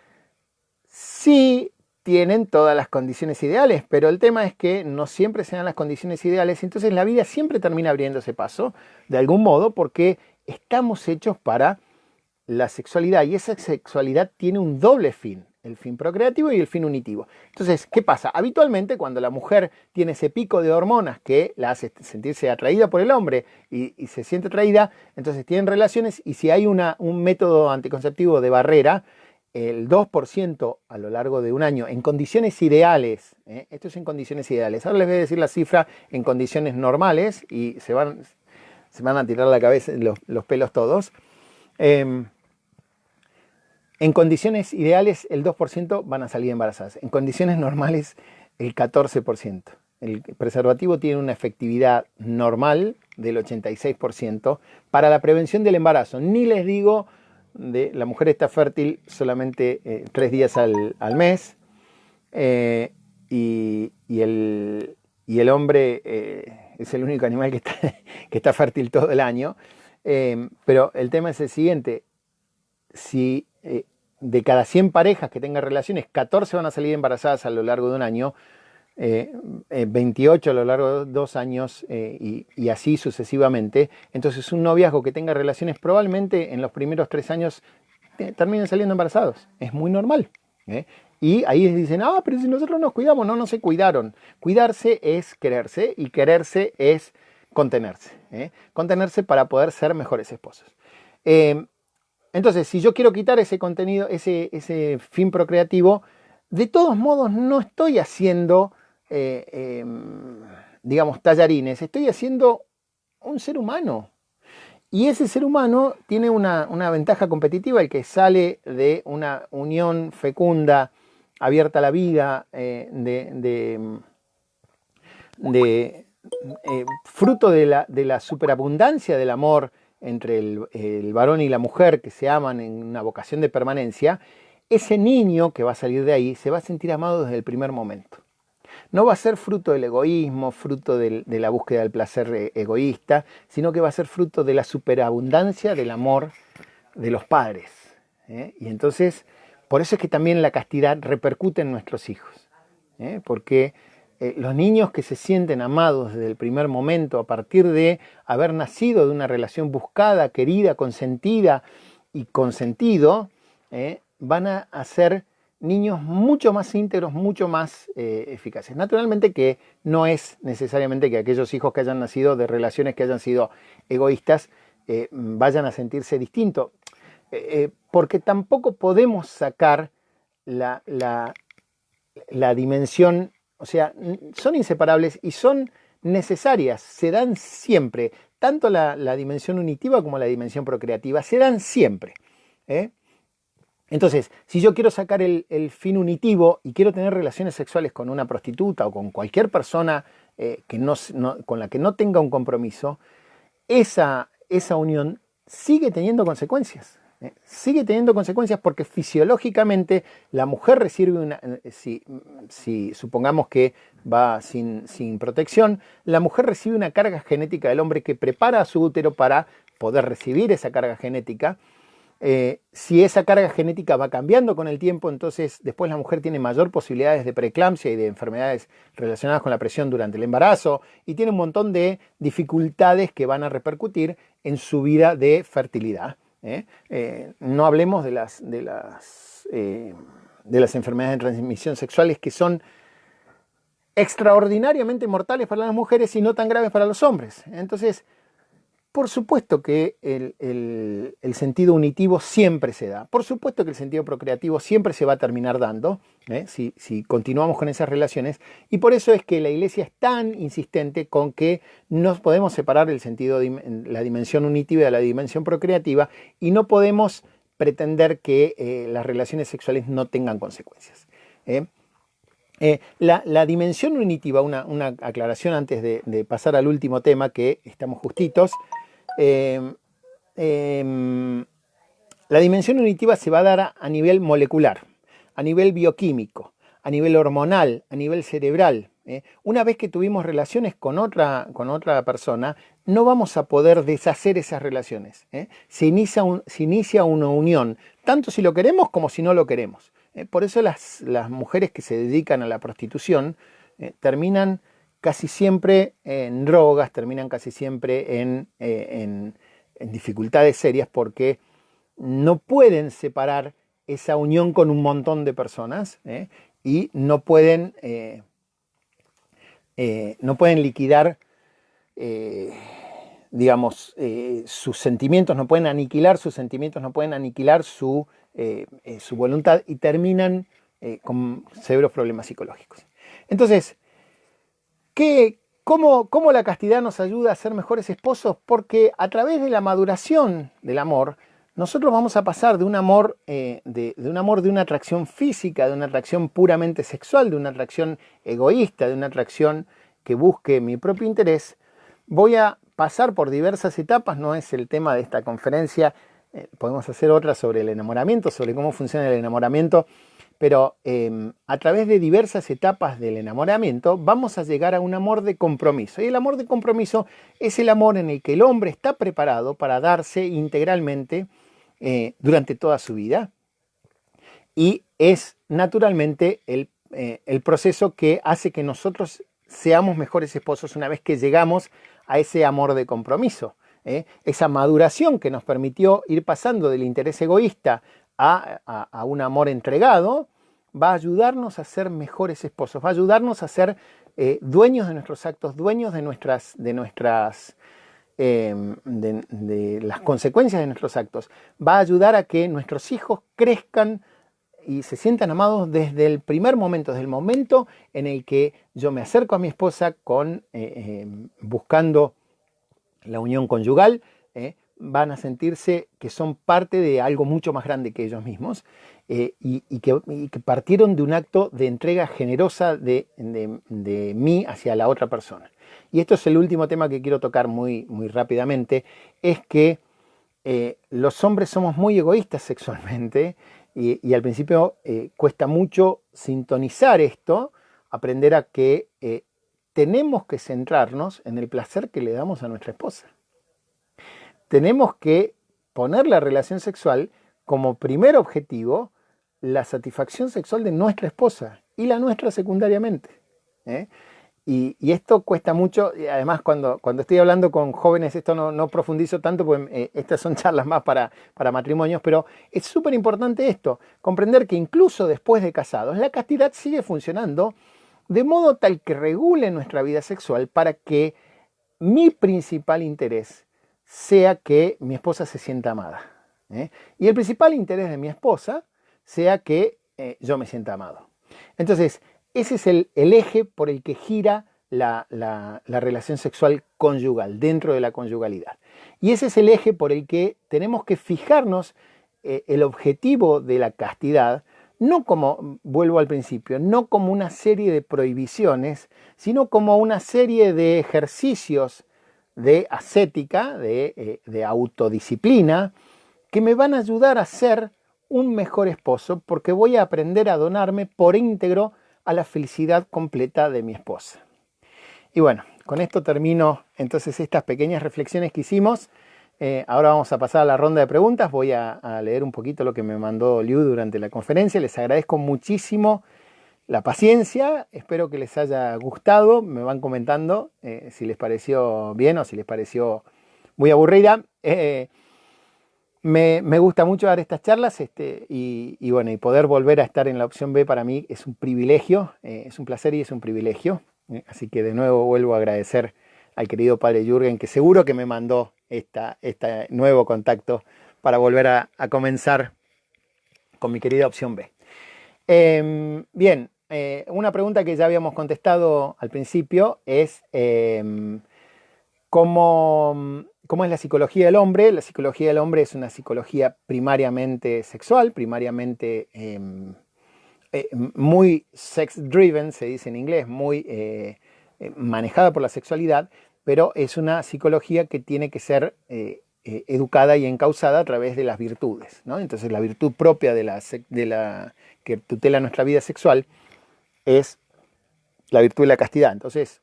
si tienen todas las condiciones ideales, pero el tema es que no siempre se dan las condiciones ideales, entonces la vida siempre termina abriéndose paso, de algún modo, porque estamos hechos para la sexualidad, y esa sexualidad tiene un doble fin. el fin procreativo y el fin unitivo. Entonces, ¿qué pasa? Habitualmente cuando la mujer tiene ese pico de hormonas que la hace sentirse atraída por el hombre y se siente atraída, entonces tienen relaciones, y si hay un método anticonceptivo de barrera, el 2% a lo largo de un año, en condiciones ideales, esto es en condiciones ideales, ahora les voy a decir la cifra en condiciones normales y se van a tirar la cabeza los pelos todos. En condiciones ideales el 2% van a salir embarazadas, en condiciones normales el 14%. El preservativo tiene una efectividad normal del 86% para la prevención del embarazo. Ni les digo la mujer está fértil solamente 3 días al mes, y el hombre es el único animal que está fértil todo el año. Pero el tema es el siguiente: si de cada 100 parejas que tengan relaciones, 14 van a salir embarazadas a lo largo de un año, 28 a lo largo de 2 años, y así sucesivamente. Entonces un noviazgo que tenga relaciones probablemente en los primeros 3 años terminen saliendo embarazados. Es muy normal. Y ahí dicen, pero si nosotros nos cuidamos. No se cuidaron. Cuidarse es quererse, y quererse es contenerse. Contenerse para poder ser mejores esposos. Entonces, si yo quiero quitar ese contenido, ese fin procreativo, de todos modos no estoy haciendo, digamos, tallarines, estoy haciendo un ser humano. Y ese ser humano tiene una ventaja competitiva, el que sale de una unión fecunda, abierta a la vida, fruto de la superabundancia del amor entre el varón y la mujer, que se aman en una vocación de permanencia. Ese niño que va a salir de ahí se va a sentir amado desde el primer momento. No va a ser fruto del egoísmo, fruto de la búsqueda del placer egoísta, sino que va a ser fruto de la superabundancia del amor de los padres. Y entonces, por eso es que también la castidad repercute en nuestros hijos. Porque los niños que se sienten amados desde el primer momento, a partir de haber nacido de una relación buscada, querida, consentida y consentido, van a ser niños mucho más íntegros, mucho más eficaces. Naturalmente que no es necesariamente que aquellos hijos que hayan nacido de relaciones que hayan sido egoístas vayan a sentirse distintos, porque tampoco podemos sacar la dimensión. O sea, son inseparables y son necesarias, se dan siempre. Tanto la dimensión unitiva como la dimensión procreativa se dan siempre. Entonces, si yo quiero sacar el fin unitivo y quiero tener relaciones sexuales con una prostituta o con cualquier persona con la que no tenga un compromiso, esa unión sigue teniendo consecuencias. Sigue teniendo consecuencias porque fisiológicamente la mujer recibe si supongamos que va sin protección, la mujer recibe una carga genética del hombre que prepara a su útero para poder recibir esa carga genética. Si esa carga genética va cambiando con el tiempo, entonces después la mujer tiene mayor posibilidades de preeclampsia y de enfermedades relacionadas con la presión durante el embarazo, y tiene un montón de dificultades que van a repercutir en su vida de fertilidad. No hablemos de las enfermedades de transmisión sexuales, que son extraordinariamente mortales para las mujeres y no tan graves para los hombres. Entonces, por supuesto que el sentido unitivo siempre se da. Por supuesto que el sentido procreativo siempre se va a terminar dando, si continuamos con esas relaciones. Y por eso es que la Iglesia es tan insistente con que no podemos separar el sentido, la dimensión unitiva de la dimensión procreativa, y no podemos pretender que las relaciones sexuales no tengan consecuencias. La dimensión unitiva, una aclaración antes de pasar al último tema, que estamos justitos. La dimensión unitiva se va a dar a nivel molecular, a nivel bioquímico, a nivel hormonal, a nivel cerebral. Una vez que tuvimos relaciones con otra persona, no vamos a poder deshacer esas relaciones. Se inicia una unión, tanto si lo queremos como si no lo queremos. Por eso las mujeres que se dedican a la prostitución terminan casi siempre en drogas, terminan casi siempre en dificultades serias, porque no pueden separar esa unión con un montón de personas, y no pueden liquidar, digamos, sus sentimientos, no pueden aniquilar sus sentimientos, no pueden aniquilar su voluntad, y terminan con severos problemas psicológicos. Entonces, ¿cómo la castidad nos ayuda a ser mejores esposos? Porque a través de la maduración del amor, nosotros vamos a pasar de un amor, de una atracción física, de una atracción puramente sexual, de una atracción egoísta, de una atracción que busque mi propio interés. Voy a pasar por diversas etapas, no es el tema de esta conferencia, podemos hacer otra sobre el enamoramiento, sobre cómo funciona el enamoramiento, pero a través de diversas etapas del enamoramiento vamos a llegar a un amor de compromiso. Y el amor de compromiso es el amor en el que el hombre está preparado para darse integralmente durante toda su vida, y es naturalmente el proceso que hace que nosotros seamos mejores esposos una vez que llegamos a ese amor de compromiso. Esa maduración que nos permitió ir pasando del interés egoísta a un amor entregado va a ayudarnos a ser mejores esposos, va a ayudarnos a ser dueños de nuestros actos, dueños de las consecuencias de nuestros actos. Va a ayudar a que nuestros hijos crezcan y se sientan amados desde el primer momento, desde el momento en el que yo me acerco a mi esposa buscando la unión conyugal. Van a sentirse que son parte de algo mucho más grande que ellos mismos, y que partieron de un acto de entrega generosa de mí hacia la otra persona. Y esto es el último tema que quiero tocar muy, muy rápidamente, es que los hombres somos muy egoístas sexualmente, y al principio cuesta mucho sintonizar esto, aprender a que tenemos que centrarnos en el placer que le damos a nuestra esposa. Tenemos que poner la relación sexual como primer objetivo, la satisfacción sexual de nuestra esposa y la nuestra secundariamente. Y esto cuesta mucho, y además cuando estoy hablando con jóvenes esto no profundizo tanto, porque estas son charlas más para matrimonios, pero es súper importante esto, comprender que incluso después de casados, la castidad sigue funcionando de modo tal que regule nuestra vida sexual para que mi principal interés sea que mi esposa se sienta amada. Y el principal interés de mi esposa sea que yo me sienta amado. Entonces, ese es el eje por el que gira la relación sexual conyugal, dentro de la conyugalidad. Y ese es el eje por el que tenemos que fijarnos el objetivo de la castidad, no como, vuelvo al principio, no como una serie de prohibiciones, sino como una serie de ejercicios de ascética, de autodisciplina, que me van a ayudar a ser un mejor esposo, porque voy a aprender a donarme por íntegro a la felicidad completa de mi esposa. Y bueno, con esto termino entonces estas pequeñas reflexiones que hicimos. Ahora vamos a pasar a la ronda de preguntas. Voy a leer un poquito lo que me mandó Liu durante la conferencia. Les agradezco muchísimo la paciencia, espero que les haya gustado. Me van comentando si les pareció bien o si les pareció muy aburrida. Me gusta mucho dar estas charlas, y bueno, y poder volver a estar en la opción B para mí es un privilegio, es un placer y es un privilegio. Así que de nuevo vuelvo a agradecer al querido padre Jürgen, que seguro que me mandó este nuevo contacto para volver a comenzar con mi querida opción B. Bien, una pregunta que ya habíamos contestado al principio es ¿cómo es la psicología del hombre? La psicología del hombre es una psicología primariamente sexual, primariamente muy sex-driven, se dice en inglés, muy manejada por la sexualidad, pero es una psicología que tiene que ser educada y encauzada a través de las virtudes, ¿no? Entonces la virtud propia que tutela nuestra vida sexual es la virtud de la castidad. Entonces,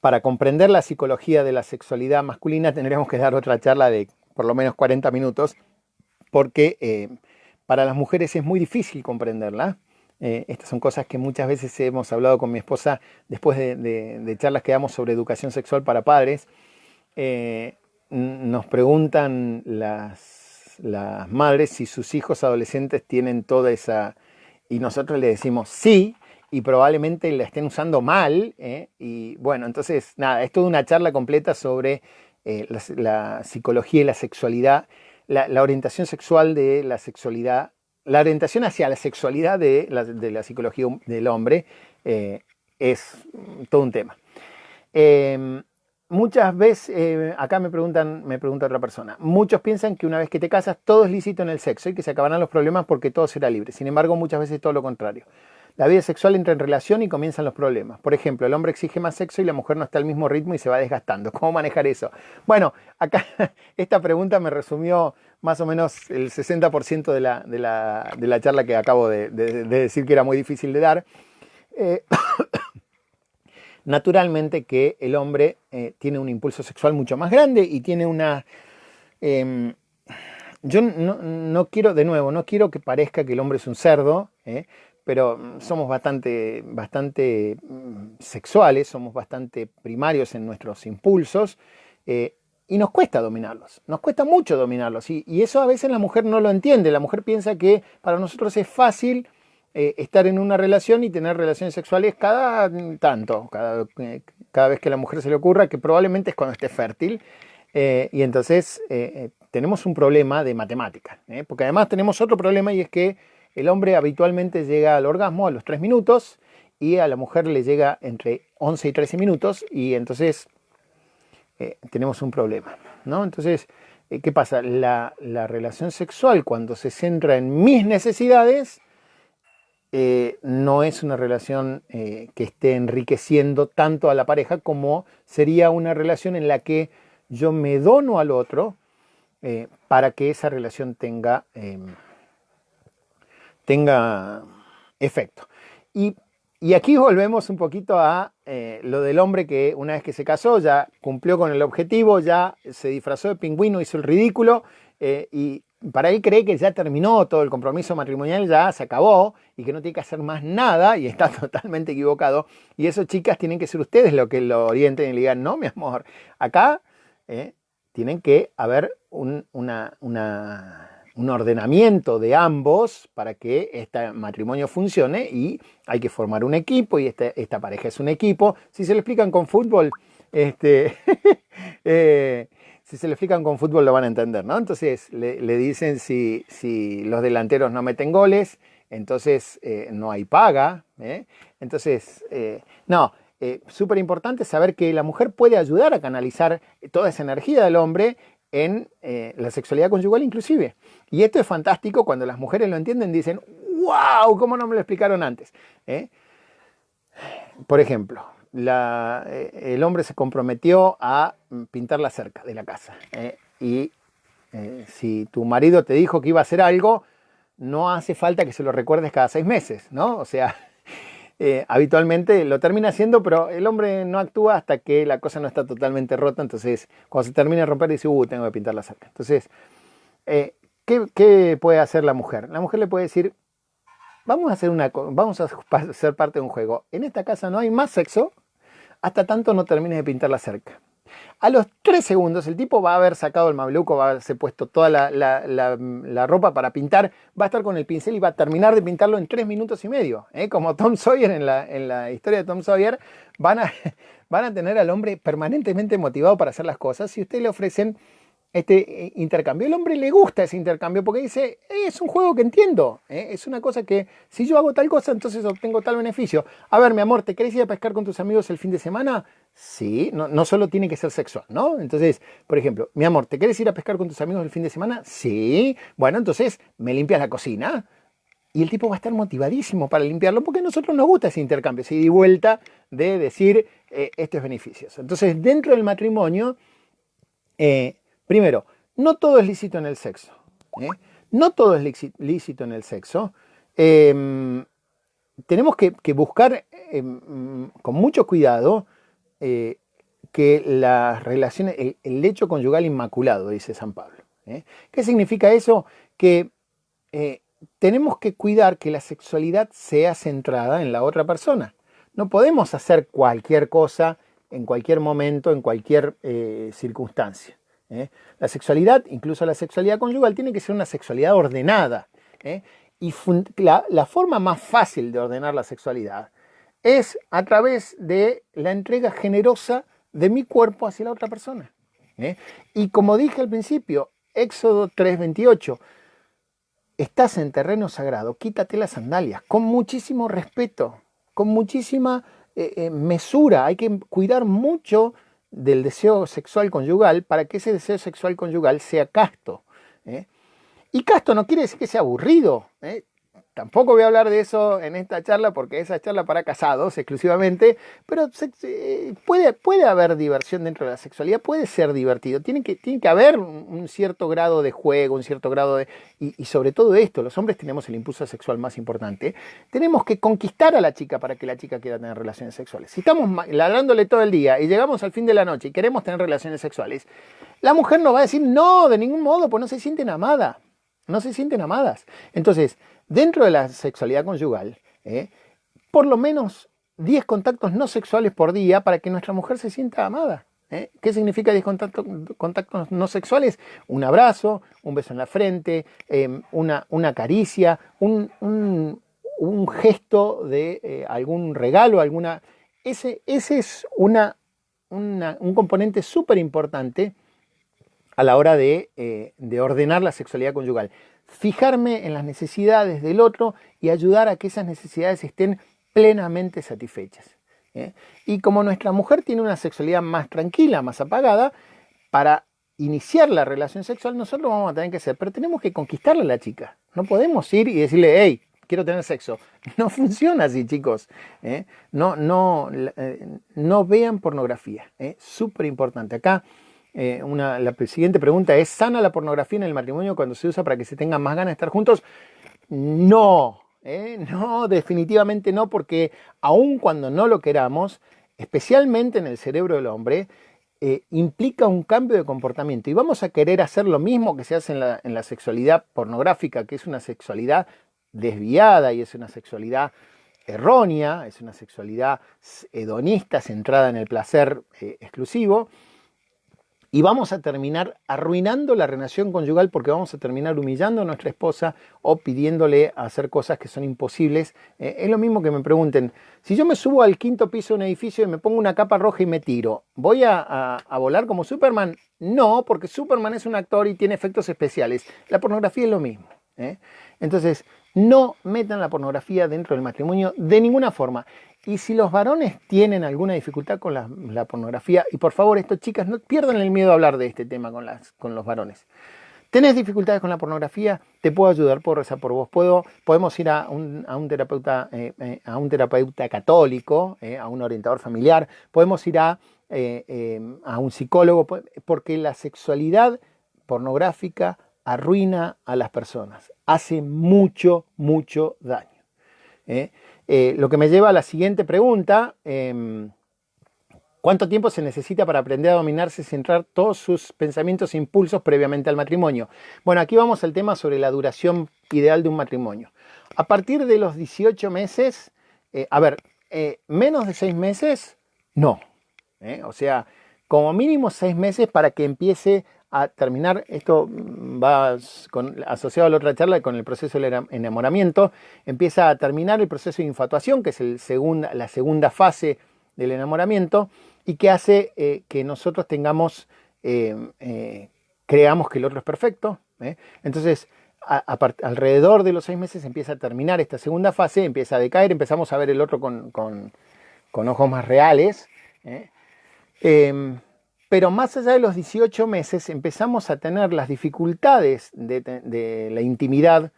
para comprender la psicología de la sexualidad masculina tendríamos que dar otra charla de por lo menos 40 minutos, porque para las mujeres es muy difícil comprenderla. Estas son cosas que muchas veces hemos hablado con mi esposa después de charlas que damos sobre educación sexual para padres. Nos preguntan las madres si sus hijos adolescentes tienen toda esa... Y nosotros le decimos sí, y probablemente la estén usando mal, ¿eh? Y bueno, entonces, nada, es toda una charla completa sobre la psicología y la sexualidad, la orientación sexual de la sexualidad, la orientación hacia la sexualidad de la psicología del hombre, es todo un tema. Muchas veces, acá me pregunta otra persona, muchos piensan que una vez que te casas todo es lícito en el sexo y que se acabarán los problemas porque todo será libre. Sin embargo, muchas veces es todo lo contrario. La vida sexual entra en relación y comienzan los problemas. Por ejemplo, el hombre exige más sexo y la mujer no está al mismo ritmo y se va desgastando. ¿Cómo manejar eso? Bueno, acá esta pregunta me resumió más o menos el 60% de la charla que acabo de decir que era muy difícil de dar. Naturalmente que el hombre tiene un impulso sexual mucho más grande y tiene una... yo no quiero, de nuevo, no quiero que parezca que el hombre es un cerdo, pero somos bastante sexuales, somos bastante primarios en nuestros impulsos y nos cuesta dominarlos, nos cuesta mucho dominarlos y eso a veces la mujer no lo entiende, la mujer piensa que para nosotros es fácil estar en una relación y tener relaciones sexuales cada tanto, cada vez que a la mujer se le ocurra, que probablemente es cuando esté fértil y entonces tenemos un problema de matemática, porque además tenemos otro problema y es que el hombre habitualmente llega al orgasmo a los 3 minutos y a la mujer le llega entre 11 y 13 minutos y entonces tenemos un problema, ¿no? Entonces, ¿qué pasa? La relación sexual cuando se centra en mis necesidades no es una relación que esté enriqueciendo tanto a la pareja como sería una relación en la que yo me dono al otro para que esa relación tenga efecto. Y aquí volvemos un poquito a lo del hombre que una vez que se casó ya cumplió con el objetivo, ya se disfrazó de pingüino, hizo el ridículo y para él cree que ya terminó todo el compromiso matrimonial, ya se acabó y que no tiene que hacer más nada y está totalmente equivocado. Y eso, chicas, tienen que ser ustedes los que lo orienten y le digan, no, mi amor, acá tienen que haber un ordenamiento de ambos para que este matrimonio funcione y hay que formar un equipo y esta pareja es un equipo. Si se lo explican con fútbol, si se lo explican con fútbol lo van a entender, ¿no? Entonces le dicen si los delanteros no meten goles, entonces no hay paga. Entonces, súper importante saber que la mujer puede ayudar a canalizar toda esa energía del hombre en la sexualidad conyugal inclusive. Y esto es fantástico cuando las mujeres lo entienden, dicen, ¡wow! ¿Cómo no me lo explicaron antes? Por ejemplo, el hombre se comprometió a pintar la cerca de la casa. Y si tu marido te dijo que iba a hacer algo, no hace falta que se lo recuerdes cada 6 meses, ¿no? O sea, habitualmente lo termina haciendo, pero el hombre no actúa hasta que la cosa no está totalmente rota. Entonces, cuando se termina de romper, dice, tengo que pintar la cerca. Entonces, ¿qué puede hacer la mujer? La mujer le puede decir, vamos a ser parte de un juego. En esta casa no hay más sexo hasta tanto no termines de pintar la cerca. A los 3 segundos el tipo va a haber sacado el mameluco, va a haberse puesto toda la ropa para pintar, va a estar con el pincel y va a terminar de pintarlo en 3 minutos y medio. Como Tom Sawyer en la historia de Tom Sawyer, van a tener al hombre permanentemente motivado para hacer las cosas. Si ustedes le ofrecen este intercambio, el hombre le gusta ese intercambio porque dice, es un juego que entiendo, es una cosa que si yo hago tal cosa entonces obtengo tal beneficio. A ver, mi amor, ¿te querés ir a pescar con tus amigos el fin de semana? Sí, no solo tiene que ser sexual, ¿no? Entonces, por ejemplo, mi amor, ¿te querés ir a pescar con tus amigos el fin de semana? Sí, bueno, entonces me limpias la cocina. Y el tipo va a estar motivadísimo para limpiarlo porque a nosotros nos gusta ese intercambio, esa ida y vuelta de decir, esto es beneficioso. Entonces, dentro del matrimonio, primero, no todo es lícito en el sexo. No todo es lícito en el sexo. Tenemos que buscar con mucho cuidado que las relaciones, el lecho conyugal inmaculado, dice San Pablo. ¿Qué significa eso? Que tenemos que cuidar que la sexualidad sea centrada en la otra persona. No podemos hacer cualquier cosa en cualquier momento, en cualquier circunstancia. La sexualidad, incluso la sexualidad conyugal, tiene que ser una sexualidad ordenada. Y la forma más fácil de ordenar la sexualidad es a través de la entrega generosa de mi cuerpo hacia la otra persona. Y como dije al principio, Éxodo 3:28, estás en terreno sagrado, quítate las sandalias, con muchísimo respeto, con muchísima mesura. Hay que cuidar mucho del deseo sexual conyugal para que ese deseo sexual conyugal sea casto. Y casto no quiere decir que sea aburrido. Tampoco voy a hablar de eso en esta charla porque esa charla para casados exclusivamente, pero puede haber diversión dentro de la sexualidad, puede ser divertido, tiene que haber un cierto grado de juego, un cierto grado de... Y sobre todo esto, los hombres tenemos el impulso sexual más importante, tenemos que conquistar a la chica para que la chica quiera tener relaciones sexuales. Si estamos ladrándole todo el día y llegamos al fin de la noche y queremos tener relaciones sexuales, la mujer nos va a decir no, de ningún modo, pues no se sienten amadas, no se sienten amadas. Entonces, dentro de la sexualidad conyugal, por lo menos 10 contactos no sexuales por día para que nuestra mujer se sienta amada. ¿Qué significa 10 contactos no sexuales? Un abrazo, un beso en la frente, una caricia, un gesto de algún regalo, alguna... Ese es un componente súper importante a la hora de ordenar la sexualidad conyugal. Fijarme en las necesidades del otro y ayudar a que esas necesidades estén plenamente satisfechas. Y como nuestra mujer tiene una sexualidad más tranquila, más apagada, para iniciar la relación sexual nosotros vamos a tener que hacer, pero tenemos que conquistarle a la chica. No podemos ir y decirle, hey, quiero tener sexo. No funciona así, chicos. No vean pornografía. Súper importante. Acá la siguiente pregunta es, ¿sana la pornografía en el matrimonio cuando se usa para que se tengan más ganas de estar juntos? No, no, definitivamente no, porque aun cuando no lo queramos, especialmente en el cerebro del hombre, implica un cambio de comportamiento. Y vamos a querer hacer lo mismo que se hace en la sexualidad pornográfica, que es una sexualidad desviada y es una sexualidad errónea, es una sexualidad hedonista centrada en el placer exclusivo. Y vamos a terminar arruinando la relación conyugal porque vamos a terminar humillando a nuestra esposa o pidiéndole hacer cosas que son imposibles. Es lo mismo que me pregunten, si yo me subo al 5º piso de un edificio y me pongo una capa roja y me tiro, ¿voy a volar como Superman? No, porque Superman es un actor y tiene efectos especiales. La pornografía es lo mismo. Entonces, no metan la pornografía dentro del matrimonio de ninguna forma. Y si los varones tienen alguna dificultad con la pornografía, y por favor, esto, chicas, no pierdan el miedo a hablar de este tema con los varones. ¿Tenés dificultades con la pornografía? Te puedo ayudar, puedo rezar por vos. Podemos ir a un terapeuta católico, a un orientador familiar. Podemos ir a un psicólogo, porque la sexualidad pornográfica arruina a las personas. Hace mucho, mucho daño. Lo que me lleva a la siguiente pregunta. ¿Cuánto tiempo se necesita para aprender a dominarse y centrar todos sus pensamientos e impulsos previamente al matrimonio? Bueno, aquí vamos al tema sobre la duración ideal de un matrimonio. A partir de los 18 meses, menos de 6 meses, no. O sea, como mínimo 6 meses para que empiece a terminar. Esto va asociado a la otra charla con el proceso del enamoramiento. Empieza a terminar el proceso de infatuación, que es la segunda fase del enamoramiento, y que hace que nosotros creamos que el otro es perfecto. Entonces, alrededor de los 6 meses empieza a terminar esta segunda fase, empieza a decaer, empezamos a ver el otro con ojos más reales. Pero más allá de los 18 meses empezamos a tener las dificultades de la intimidad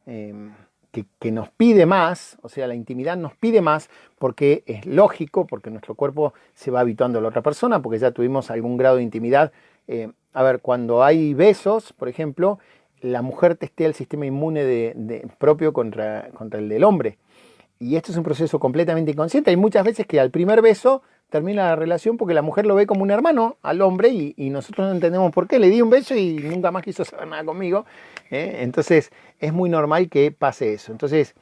que nos pide más, o sea, la intimidad nos pide más porque es lógico, porque nuestro cuerpo se va habituando a la otra persona, porque ya tuvimos algún grado de intimidad. Cuando hay besos, por ejemplo, la mujer testea el sistema inmune propio contra el del hombre. Y esto es un proceso completamente inconsciente. Hay muchas veces que al primer beso termina la relación porque la mujer lo ve como un hermano al hombre y nosotros no entendemos por qué. Le di un beso y nunca más quiso saber nada conmigo. Entonces es muy normal que pase eso. Entonces,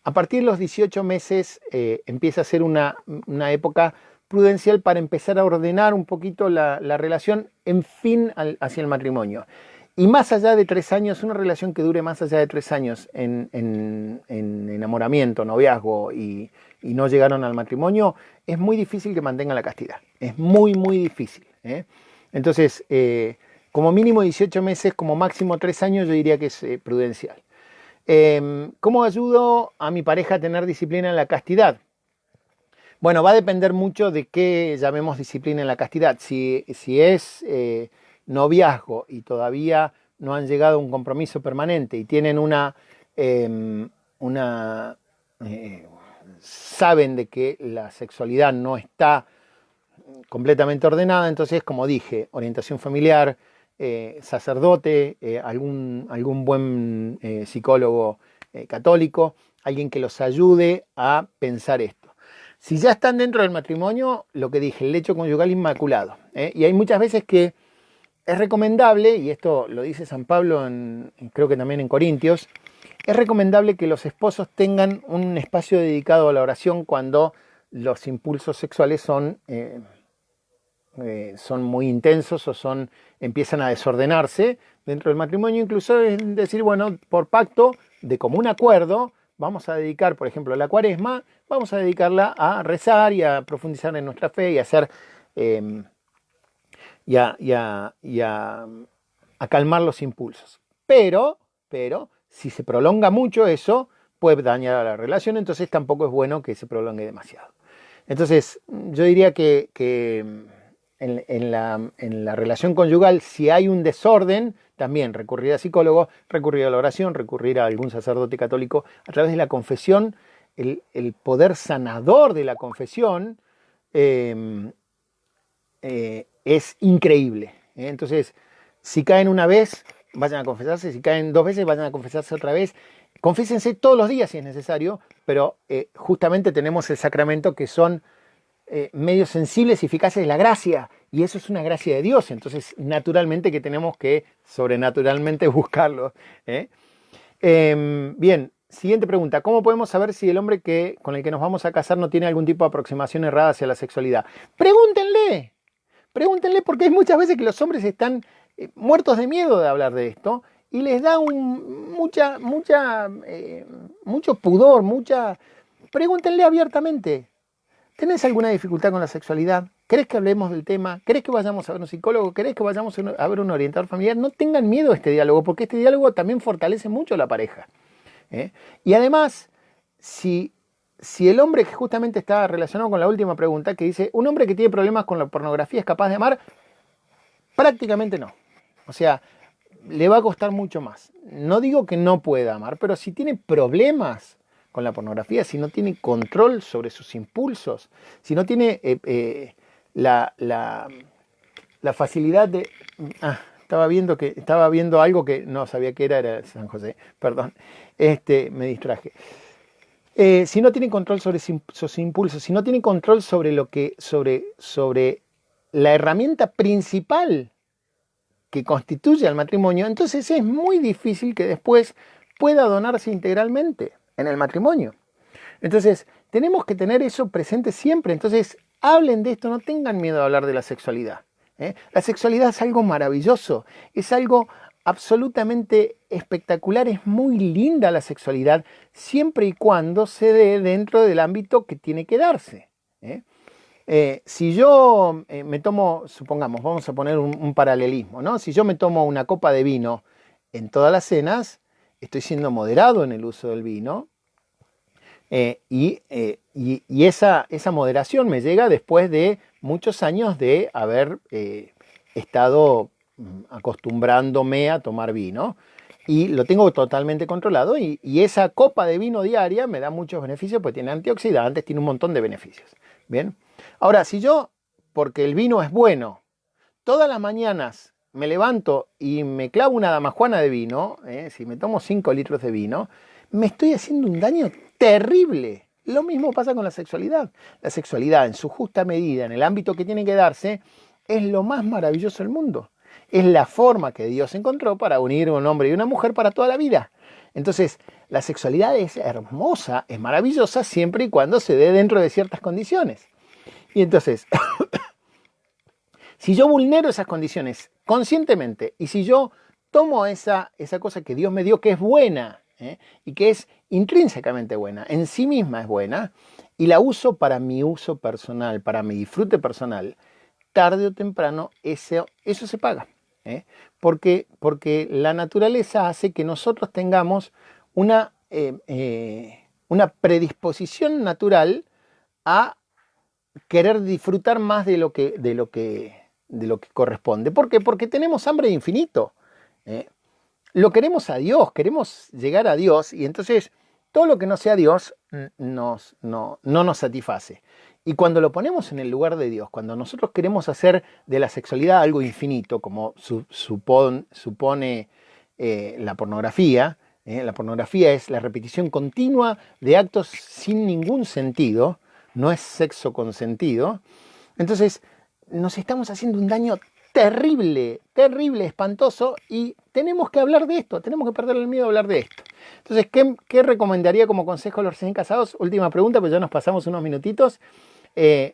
a partir de los 18 meses empieza a ser una época prudencial para empezar a ordenar un poquito la relación en fin hacia el matrimonio. Y más allá de 3 años, una relación que dure más allá de 3 años en enamoramiento, noviazgo y no llegaron al matrimonio, es muy difícil que mantengan la castidad. Es muy, muy difícil. Entonces, como mínimo 18 meses, como máximo 3 años, yo diría que es prudencial. ¿Cómo ayudo a mi pareja a tener disciplina en la castidad? Bueno, va a depender mucho de qué llamemos disciplina en la castidad. Si es noviazgo y todavía no han llegado a un compromiso permanente y tienen saben de que la sexualidad no está completamente ordenada, entonces, como dije, orientación familiar, sacerdote, algún buen psicólogo católico, alguien que los ayude a pensar esto. Si ya están dentro del matrimonio, lo que dije, el lecho conyugal inmaculado. Y hay muchas veces que es recomendable, y esto lo dice San Pablo, creo que también en Corintios, es recomendable que los esposos tengan un espacio dedicado a la oración cuando los impulsos sexuales son muy intensos o empiezan a desordenarse dentro del matrimonio. Incluso es decir, bueno, por pacto, de común acuerdo, vamos a dedicar, por ejemplo, la Cuaresma, vamos a dedicarla a rezar y a profundizar en nuestra fe y a hacer a calmar los impulsos. Pero, si se prolonga mucho eso, puede dañar a la relación, entonces tampoco es bueno que se prolongue demasiado. Entonces, yo diría que en la relación conyugal, si hay un desorden, también recurrir a psicólogo, recurrir a la oración, recurrir a algún sacerdote católico a través de la confesión, el poder sanador de la confesión es increíble. Entonces, si caen una vez, vayan a confesarse, si caen 2 veces, vayan a confesarse otra vez. Confésense todos los días si es necesario, pero justamente tenemos el sacramento que son medios sensibles y eficaces de la gracia, y eso es una gracia de Dios, entonces naturalmente que tenemos que sobrenaturalmente buscarlo. Bien, siguiente pregunta, ¿cómo podemos saber si el hombre con el que nos vamos a casar no tiene algún tipo de aproximación errada hacia la sexualidad? Pregúntenle porque hay muchas veces que los hombres están muertos de miedo de hablar de esto y les da mucho pudor, Pregúntenle abiertamente. ¿Tenés alguna dificultad con la sexualidad? ¿Querés que hablemos del tema? ¿Querés que vayamos a ver un psicólogo? ¿Querés que vayamos a ver un orientador familiar? No tengan miedo a este diálogo, porque este diálogo también fortalece mucho a la pareja. Y además, si el hombre que justamente está relacionado con la última pregunta, que dice, ¿un hombre que tiene problemas con la pornografía es capaz de amar? Prácticamente no. O sea, le va a costar mucho más. No digo que no pueda amar, pero si tiene problemas con la pornografía, si no tiene control sobre sus impulsos, si no tiene la facilidad de... estaba viendo algo que no sabía que era San José, perdón, me distraje. Si no tiene control sobre sus impulsos, si no tiene control sobre sobre la herramienta principal que constituye al matrimonio, entonces es muy difícil que después pueda donarse integralmente en el matrimonio. Entonces, tenemos que tener eso presente siempre. Entonces, hablen de esto, no tengan miedo a hablar de la sexualidad. La sexualidad es algo maravilloso, es algo absolutamente espectacular, es muy linda la sexualidad, siempre y cuando se dé dentro del ámbito que tiene que darse. Si yo me tomo, supongamos, vamos a poner un paralelismo, ¿no? Si yo me tomo una copa de vino en todas las cenas, estoy siendo moderado en el uso del vino, y esa moderación me llega después de muchos años de haber estado acostumbrándome a tomar vino, y lo tengo totalmente controlado, y esa copa de vino diaria me da muchos beneficios, porque tiene antioxidantes, tiene un montón de beneficios. Bien, ahora, si yo, porque el vino es bueno, todas las mañanas me levanto y me clavo una damajuana de vino, si me tomo 5 litros de vino, me estoy haciendo un daño terrible. Lo mismo pasa con la sexualidad. La sexualidad, en su justa medida, en el ámbito que tiene que darse, es lo más maravilloso del mundo. Es la forma que Dios encontró para unir un hombre y una mujer para toda la vida. Entonces, la sexualidad es hermosa, es maravillosa, siempre y cuando se dé dentro de ciertas condiciones. Y entonces, si yo vulnero esas condiciones conscientemente y si yo tomo esa cosa que Dios me dio, que es buena, y que es intrínsecamente buena, en sí misma es buena, y la uso para mi uso personal, para mi disfrute personal, tarde o temprano eso se paga. Porque la naturaleza hace que nosotros tengamos una predisposición natural a querer disfrutar más de lo que corresponde. ¿Por qué? Porque tenemos hambre de infinito. Lo queremos a Dios, queremos llegar a Dios y entonces todo lo que no sea Dios no nos satisface. Y cuando lo ponemos en el lugar de Dios, cuando nosotros queremos hacer de la sexualidad algo infinito, como supone la pornografía es la repetición continua de actos sin ningún sentido, no es sexo consentido, entonces nos estamos haciendo un daño terrible, terrible, espantoso, y tenemos que hablar de esto, tenemos que perder el miedo a hablar de esto. Entonces, ¿qué recomendaría como consejo a los recién casados? Última pregunta, pues ya nos pasamos unos minutitos.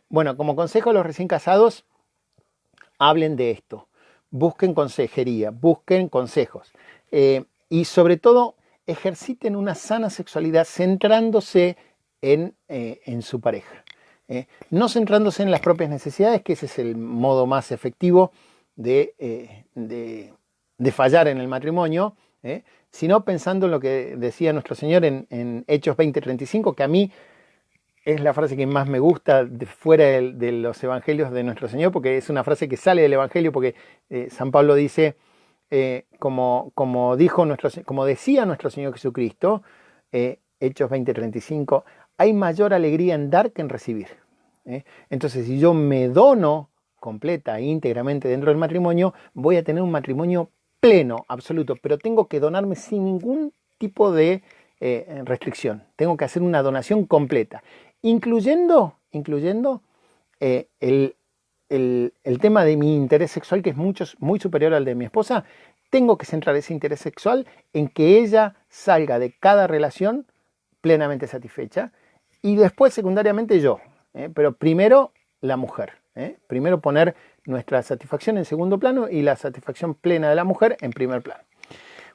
Bueno, como consejo a los recién casados, hablen de esto, busquen consejería, busquen consejos, y sobre todo ejerciten una sana sexualidad centrándose en su pareja. No centrándose en las propias necesidades, que ese es el modo más efectivo de fallar en el matrimonio, sino pensando en lo que decía nuestro Señor en Hechos 20:35, que a mí es la frase que más me gusta fuera de los evangelios de nuestro Señor, porque es una frase que sale del evangelio, porque San Pablo dice, como decía nuestro Señor Jesucristo, Hechos 20:35, hay mayor alegría en dar que en recibir. Entonces, si yo me dono completa e íntegramente dentro del matrimonio, voy a tener un matrimonio pleno, absoluto, pero tengo que donarme sin ningún tipo de restricción. Tengo que hacer una donación completa, incluyendo el tema de mi interés sexual, que es muy superior al de mi esposa. Tengo que centrar ese interés sexual en que ella salga de cada relación plenamente satisfecha y después secundariamente yo, pero primero la mujer, primero poner nuestra satisfacción en segundo plano y la satisfacción plena de la mujer en primer plano.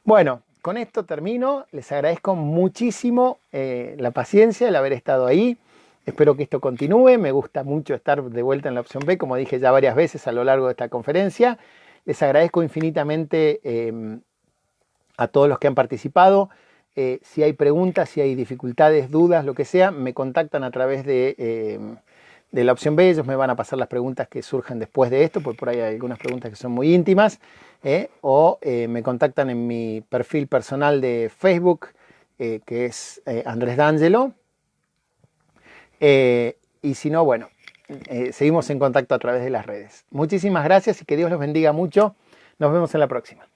Bueno, con esto termino, les agradezco muchísimo la paciencia, el haber estado ahí. Espero que esto continúe, me gusta mucho estar de vuelta en la opción B, como dije ya varias veces a lo largo de esta conferencia. Les agradezco infinitamente a todos los que han participado. Si hay preguntas, si hay dificultades, dudas, lo que sea, me contactan a través de la opción B. Ellos me van a pasar las preguntas que surjan después de esto, porque por ahí hay algunas preguntas que son muy íntimas, o me contactan en mi perfil personal de Facebook, que es Andrés D'Angelo. Y si no, bueno, seguimos en contacto a través de las redes. Muchísimas gracias y que Dios los bendiga mucho. Nos vemos en la próxima.